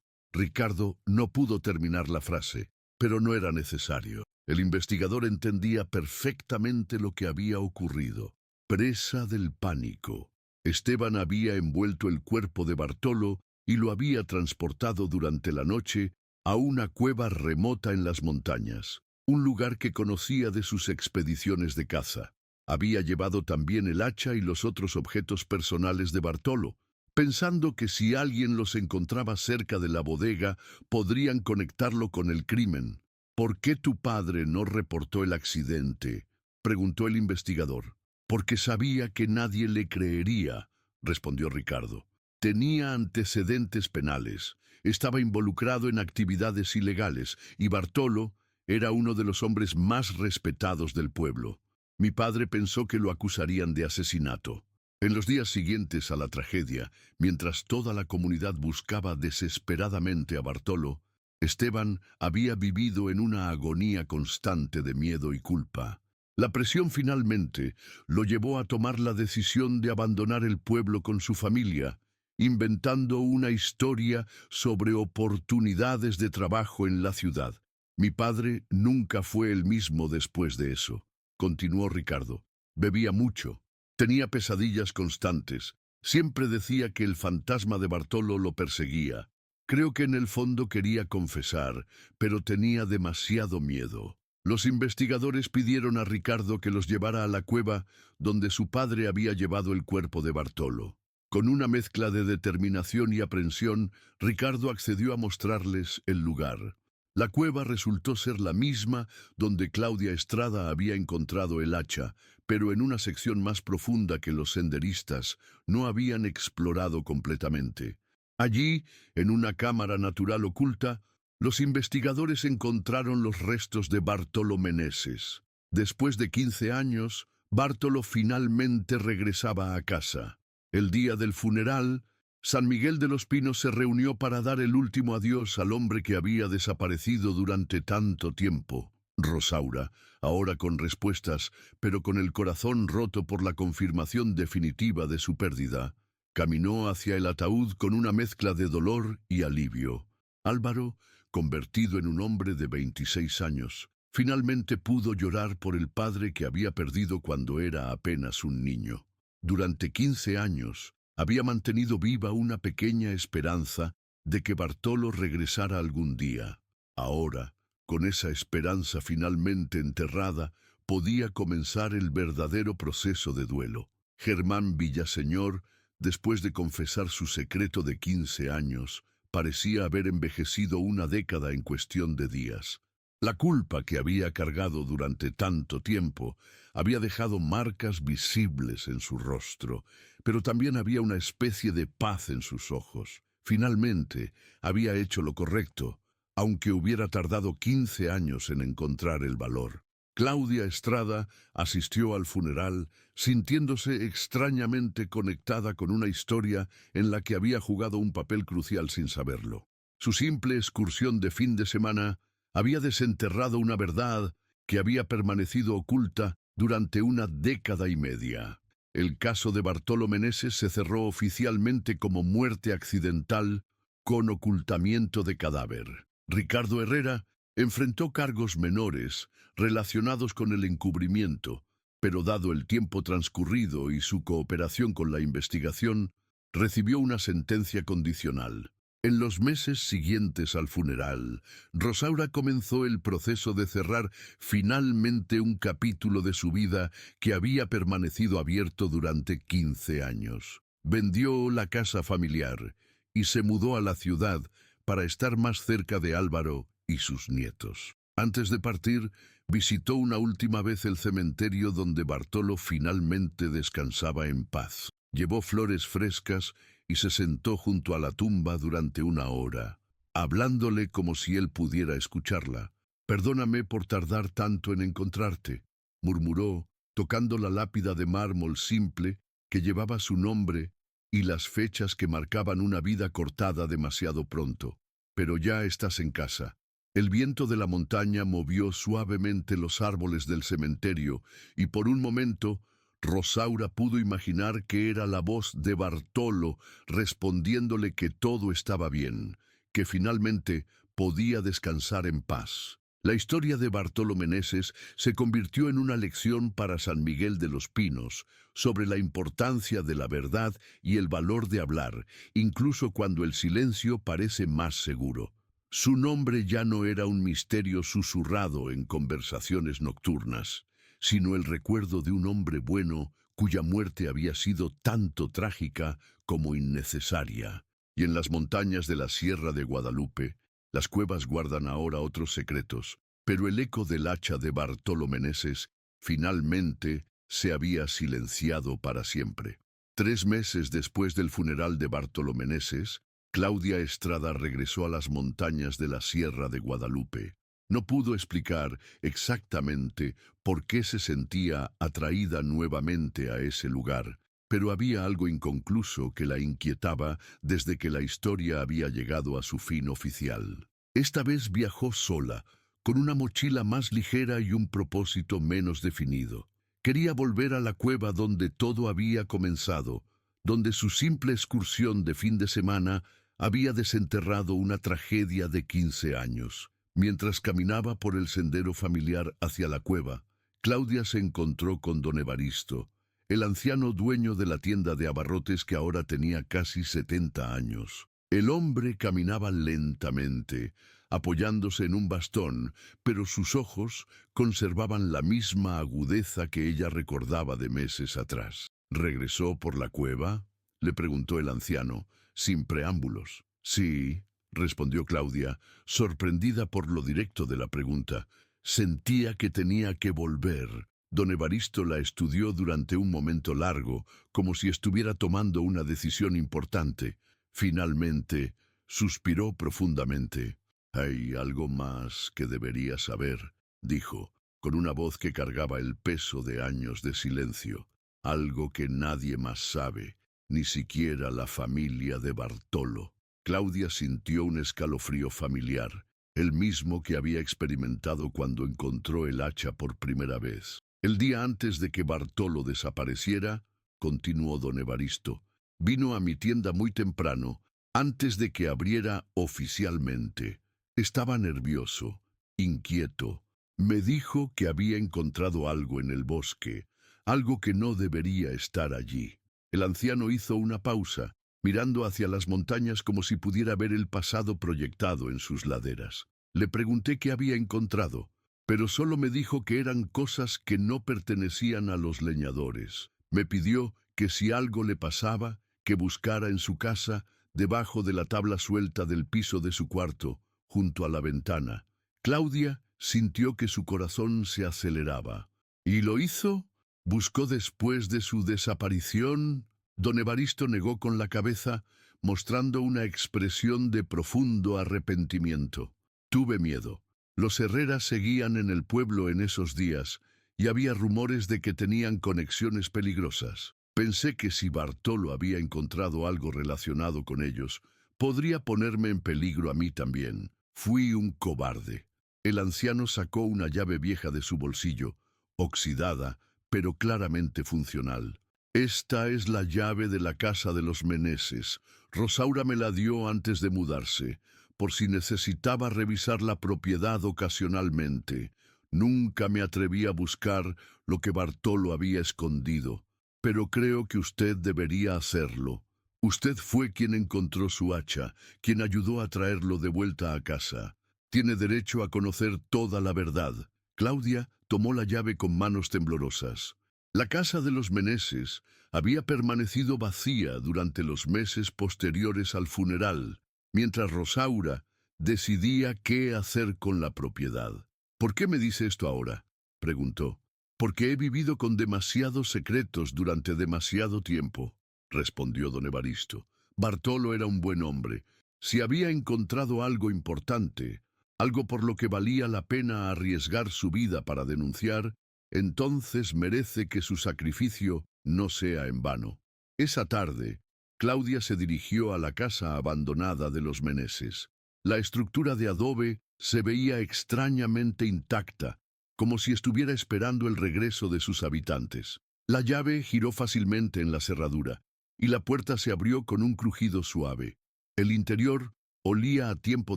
A: Ricardo no pudo terminar la frase, pero no era necesario. El investigador entendía perfectamente lo que había ocurrido. Presa del pánico. Esteban había envuelto el cuerpo de Bartolo y lo había transportado durante la noche a una cueva remota en las montañas, un lugar que conocía de sus expediciones de caza. Había llevado también el hacha y los otros objetos personales de Bartolo, pensando que si alguien los encontraba cerca de la bodega, podrían conectarlo con el crimen. ¿Por qué tu padre no reportó el accidente?, preguntó el investigador. Porque sabía que nadie le creería, respondió Ricardo. Tenía antecedentes penales, estaba involucrado en actividades ilegales y Bartolo era uno de los hombres más respetados del pueblo. Mi padre pensó que lo acusarían de asesinato. En los días siguientes a la tragedia, mientras toda la comunidad buscaba desesperadamente a Bartolo, Esteban había vivido en una agonía constante de miedo y culpa. La presión finalmente lo llevó a tomar la decisión de abandonar el pueblo con su familia, inventando una historia sobre oportunidades de trabajo en la ciudad. Mi padre nunca fue el mismo después de eso, continuó Ricardo. Bebía mucho, tenía pesadillas constantes, siempre decía que el fantasma de Bartolo lo perseguía. Creo que en el fondo quería confesar, pero tenía demasiado miedo. Los investigadores pidieron a Ricardo que los llevara a la cueva donde su padre había llevado el cuerpo de Bartolo. Con una mezcla de determinación y aprensión, Ricardo accedió a mostrarles el lugar. La cueva resultó ser la misma donde Claudia Estrada había encontrado el hacha, pero en una sección más profunda que los senderistas no habían explorado completamente. Allí, en una cámara natural oculta, los investigadores encontraron los restos de Bartolo Meneses. Después de 15 años, Bartolo finalmente regresaba a casa. El día del funeral, San Miguel de los Pinos se reunió para dar el último adiós al hombre que había desaparecido durante tanto tiempo. Rosaura, ahora con respuestas, pero con el corazón roto por la confirmación definitiva de su pérdida, caminó hacia el ataúd con una mezcla de dolor y alivio. Álvaro, convertido en un hombre de 26 años, finalmente pudo llorar por el padre que había perdido cuando era apenas un niño. Durante 15 años, había mantenido viva una pequeña esperanza de que Bartolo regresara algún día. Ahora, con esa esperanza finalmente enterrada, podía comenzar el verdadero proceso de duelo. Germán Villaseñor, después de confesar su secreto de 15 años, parecía haber envejecido una década en cuestión de días. La culpa que había cargado durante tanto tiempo había dejado marcas visibles en su rostro, pero también había una especie de paz en sus ojos. Finalmente, había hecho lo correcto, aunque hubiera tardado 15 años en encontrar el valor. Claudia Estrada asistió al funeral, sintiéndose extrañamente conectada con una historia en la que había jugado un papel crucial sin saberlo. Su simple excursión de fin de semana había desenterrado una verdad que había permanecido oculta durante una década y media. El caso de Bartolo Meneses se cerró oficialmente como muerte accidental con ocultamiento de cadáver. Ricardo Herrera enfrentó cargos menores relacionados con el encubrimiento, pero dado el tiempo transcurrido y su cooperación con la investigación, recibió una sentencia condicional. En los meses siguientes al funeral, Rosaura comenzó el proceso de cerrar finalmente un capítulo de su vida que había permanecido abierto durante 15 años. Vendió la casa familiar y se mudó a la ciudad para estar más cerca de Álvaro y sus nietos. Antes de partir, visitó una última vez el cementerio donde Bartolo finalmente descansaba en paz. Llevó flores frescas y se sentó junto a la tumba durante una hora, hablándole como si él pudiera escucharla. «Perdóname por tardar tanto en encontrarte», murmuró, tocando la lápida de mármol simple que llevaba su nombre y las fechas que marcaban una vida cortada demasiado pronto. «Pero ya estás en casa». El viento de la montaña movió suavemente los árboles del cementerio y por un momento Rosaura pudo imaginar que era la voz de Bartolo respondiéndole que todo estaba bien, que finalmente podía descansar en paz. La historia de Bartolo Meneses se convirtió en una lección para San Miguel de los Pinos sobre la importancia de la verdad y el valor de hablar, incluso cuando el silencio parece más seguro. Su nombre ya no era un misterio susurrado en conversaciones nocturnas, sino el recuerdo de un hombre bueno cuya muerte había sido tanto trágica como innecesaria. Y en las montañas de la Sierra de Guadalupe, las cuevas guardan ahora otros secretos, pero el eco del hacha de Bartolo Meneses finalmente se había silenciado para siempre. 3 meses después del funeral de Bartolo Meneses, Claudia Estrada regresó a las montañas de la Sierra de Guadalupe. No pudo explicar exactamente por qué se sentía atraída nuevamente a ese lugar, pero había algo inconcluso que la inquietaba desde que la historia había llegado a su fin oficial. Esta vez viajó sola, con una mochila más ligera y un propósito menos definido. Quería volver a la cueva donde todo había comenzado, donde su simple excursión de fin de semana había desenterrado una tragedia de 15 años. Mientras caminaba por el sendero familiar hacia la cueva, Claudia se encontró con don Evaristo, el anciano dueño de la tienda de abarrotes que ahora tenía casi 70 años. El hombre caminaba lentamente, apoyándose en un bastón, pero sus ojos conservaban la misma agudeza que ella recordaba de meses atrás. ¿Regresó por la cueva?, le preguntó el anciano, sin preámbulos. Sí, respondió Claudia, sorprendida por lo directo de la pregunta. Sentía que tenía que volver. Don Evaristo la estudió durante un momento largo, como si estuviera tomando una decisión importante. Finalmente, suspiró profundamente. «Hay algo más que debería saber», dijo, con una voz que cargaba el peso de años de silencio. «Algo que nadie más sabe, ni siquiera la familia de Bartolo». Claudia sintió un escalofrío familiar, el mismo que había experimentado cuando encontró el hacha por primera vez. El día antes de que Bartolo desapareciera, continuó don Evaristo, vino a mi tienda muy temprano, antes de que abriera oficialmente. Estaba nervioso, inquieto. Me dijo que había encontrado algo en el bosque, algo que no debería estar allí. El anciano hizo una pausa, mirando hacia las montañas como si pudiera ver el pasado proyectado en sus laderas. Le pregunté qué había encontrado, pero solo me dijo que eran cosas que no pertenecían a los leñadores. Me pidió que si algo le pasaba, que buscara en su casa, debajo de la tabla suelta del piso de su cuarto, junto a la ventana. Claudia sintió que su corazón se aceleraba. ¿Y lo hizo? ¿Buscó después de su desaparición? Don Evaristo negó con la cabeza, mostrando una expresión de profundo arrepentimiento. Tuve miedo. Los Herreras seguían en el pueblo en esos días, y había rumores de que tenían conexiones peligrosas. Pensé que si Bartolo había encontrado algo relacionado con ellos, podría ponerme en peligro a mí también. Fui un cobarde. El anciano sacó una llave vieja de su bolsillo, oxidada, pero claramente funcional. Esta es la llave de la casa de los Meneses. Rosaura me la dio antes de mudarse, por si necesitaba revisar la propiedad ocasionalmente. Nunca me atreví a buscar lo que Bartolo había escondido, pero creo que usted debería hacerlo. Usted fue quien encontró su hacha, quien ayudó a traerlo de vuelta a casa. Tiene derecho a conocer toda la verdad. Claudia tomó la llave con manos temblorosas. La casa de los Meneses había permanecido vacía durante los meses posteriores al funeral, mientras Rosaura decidía qué hacer con la propiedad. «¿Por qué me dice esto ahora?», preguntó. «Porque he vivido con demasiados secretos durante demasiado tiempo», respondió don Evaristo. Bartolo era un buen hombre. Si había encontrado algo importante, algo por lo que valía la pena arriesgar su vida para denunciar, entonces merece que su sacrificio no sea en vano. Esa tarde, Claudia se dirigió a la casa abandonada de los Meneses. La estructura de adobe se veía extrañamente intacta, como si estuviera esperando el regreso de sus habitantes. La llave giró fácilmente en la cerradura, y la puerta se abrió con un crujido suave. El interior olía a tiempo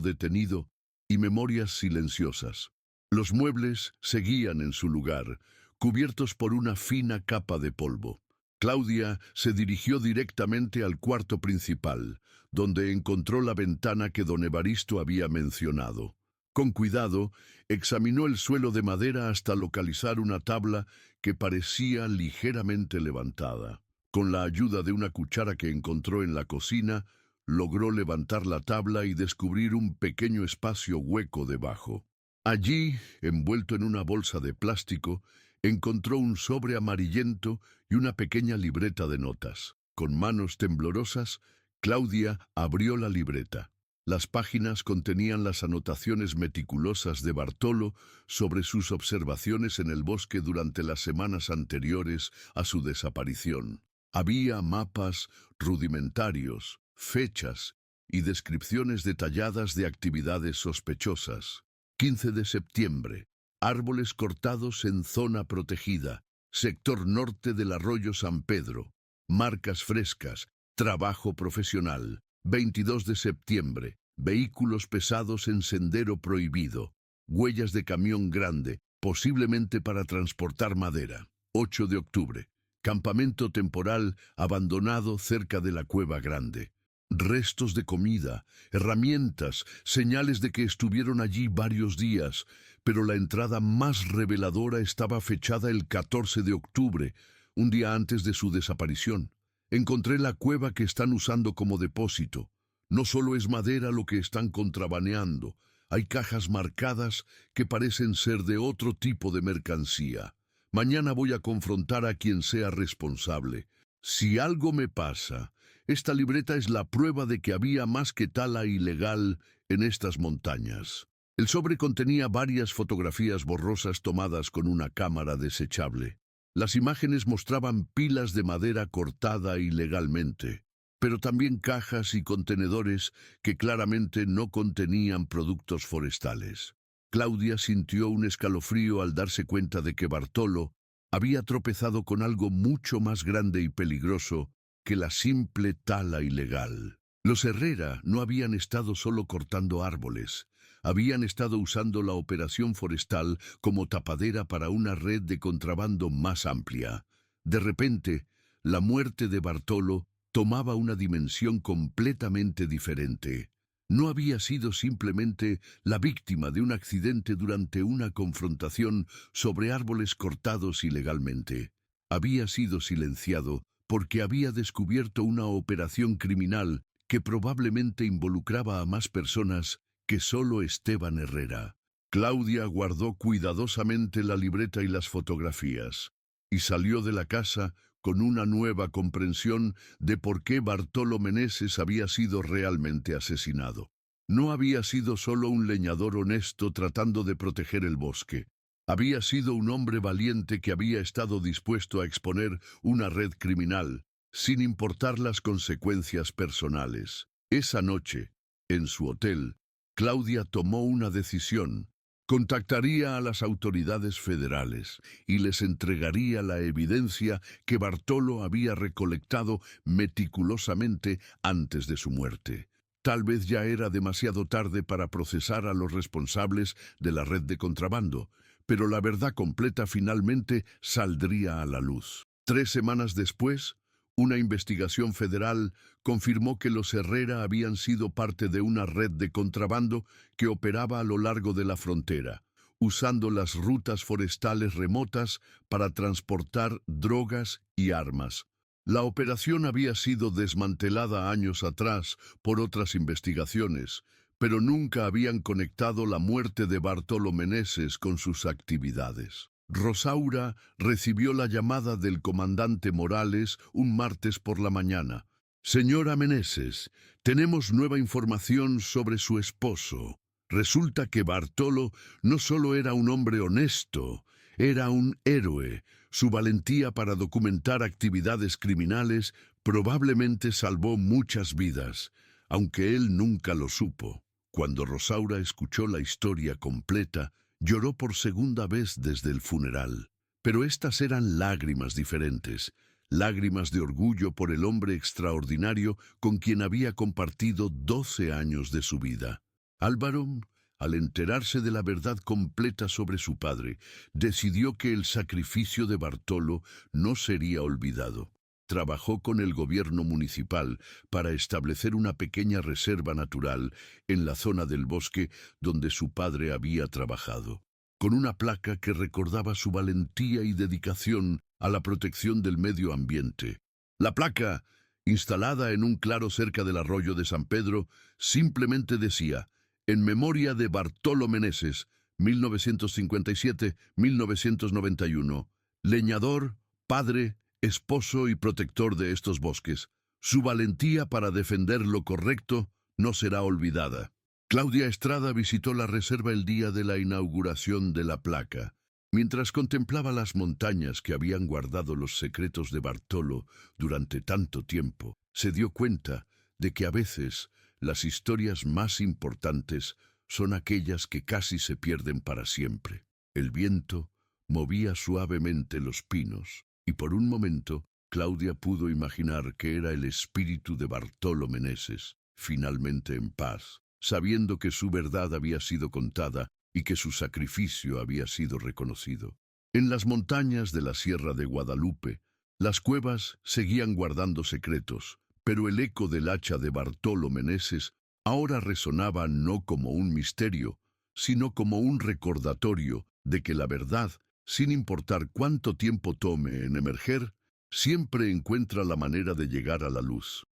A: detenido y memorias silenciosas. Los muebles seguían en su lugar, cubiertos por una fina capa de polvo. Claudia se dirigió directamente al cuarto principal, donde encontró la ventana que don Evaristo había mencionado. Con cuidado, examinó el suelo de madera hasta localizar una tabla que parecía ligeramente levantada. Con la ayuda de una cuchara que encontró en la cocina, logró levantar la tabla y descubrir un pequeño espacio hueco debajo. Allí, envuelto en una bolsa de plástico, encontró un sobre amarillento y una pequeña libreta de notas. Con manos temblorosas, Claudia abrió la libreta. Las páginas contenían las anotaciones meticulosas de Bartolo sobre sus observaciones en el bosque durante las semanas anteriores a su desaparición. Había mapas rudimentarios, fechas y descripciones detalladas de actividades sospechosas. 15 de septiembre. Árboles cortados en zona protegida. Sector norte del arroyo San Pedro. Marcas frescas. Trabajo profesional. 22 de septiembre. Vehículos pesados en sendero prohibido. Huellas de camión grande, posiblemente para transportar madera. 8 de octubre. Campamento temporal abandonado cerca de la Cueva Grande. Restos de comida, herramientas, señales de que estuvieron allí varios días, pero la entrada más reveladora estaba fechada el 14 de octubre, un día antes de su desaparición. Encontré la cueva que están usando como depósito. No solo es madera lo que están contrabaneando, hay cajas marcadas que parecen ser de otro tipo de mercancía. Mañana voy a confrontar a quien sea responsable. Si algo me pasa, esta libreta es la prueba de que había más que tala ilegal en estas montañas. El sobre contenía varias fotografías borrosas tomadas con una cámara desechable. Las imágenes mostraban pilas de madera cortada ilegalmente, pero también cajas y contenedores que claramente no contenían productos forestales. Claudia sintió un escalofrío al darse cuenta de que Bartolo había tropezado con algo mucho más grande y peligroso que la simple tala ilegal. Los Herrera no habían estado solo cortando árboles, habían estado usando la operación forestal como tapadera para una red de contrabando más amplia. De repente, la muerte de Bartolo tomaba una dimensión completamente diferente. No había sido simplemente la víctima de un accidente durante una confrontación sobre árboles cortados ilegalmente. Había sido silenciado porque había descubierto una operación criminal que probablemente involucraba a más personas que solo Esteban Herrera. Claudia guardó cuidadosamente la libreta y las fotografías, y salió de la casa con una nueva comprensión de por qué Bartolo Meneses había sido realmente asesinado. No había sido solo un leñador honesto tratando de proteger el bosque. Había sido un hombre valiente que había estado dispuesto a exponer una red criminal, sin importar las consecuencias personales. Esa noche, en su hotel, Claudia tomó una decisión. Contactaría a las autoridades federales y les entregaría la evidencia que Bartolo había recolectado meticulosamente antes de su muerte. Tal vez ya era demasiado tarde para procesar a los responsables de la red de contrabando, pero la verdad completa finalmente saldría a la luz. 3 semanas después, una investigación federal confirmó que los Herrera habían sido parte de una red de contrabando que operaba a lo largo de la frontera, usando las rutas forestales remotas para transportar drogas y armas. La operación había sido desmantelada años atrás por otras investigaciones, pero nunca habían conectado la muerte de Bartolo Meneses con sus actividades. Rosaura recibió la llamada del comandante Morales un martes por la mañana. Señora Meneses, tenemos nueva información sobre su esposo. Resulta que Bartolo no solo era un hombre honesto, era un héroe. Su valentía para documentar actividades criminales probablemente salvó muchas vidas, aunque él nunca lo supo. Cuando Rosaura escuchó la historia completa, lloró por segunda vez desde el funeral. Pero estas eran lágrimas diferentes, lágrimas de orgullo por el hombre extraordinario con quien había compartido 12 años de su vida. Álvaro, al enterarse de la verdad completa sobre su padre, decidió que el sacrificio de Bartolo no sería olvidado. Trabajó con el gobierno municipal para establecer una pequeña reserva natural en la zona del bosque donde su padre había trabajado, con una placa que recordaba su valentía y dedicación a la protección del medio ambiente. La placa, instalada en un claro cerca del arroyo de San Pedro, simplemente decía: en memoria de Bartolo Meneses, 1957-1991, leñador, padre, esposo y protector de estos bosques. Su valentía para defender lo correcto no será olvidada. Claudia Estrada visitó la reserva el día de la inauguración de la placa. Mientras contemplaba las montañas que habían guardado los secretos de Bartolo durante tanto tiempo, se dio cuenta de que a veces las historias más importantes son aquellas que casi se pierden para siempre. El viento movía suavemente los pinos, y por un momento Claudia pudo imaginar que era el espíritu de Bartolo Meneses, finalmente en paz, sabiendo que su verdad había sido contada y que su sacrificio había sido reconocido. En las montañas de la Sierra de Guadalupe, las cuevas seguían guardando secretos, pero el eco del hacha de Bartolo Meneses ahora resonaba no como un misterio, sino como un recordatorio de que la verdad, sin importar cuánto tiempo tome en emerger, siempre encuentra la manera de llegar a la luz.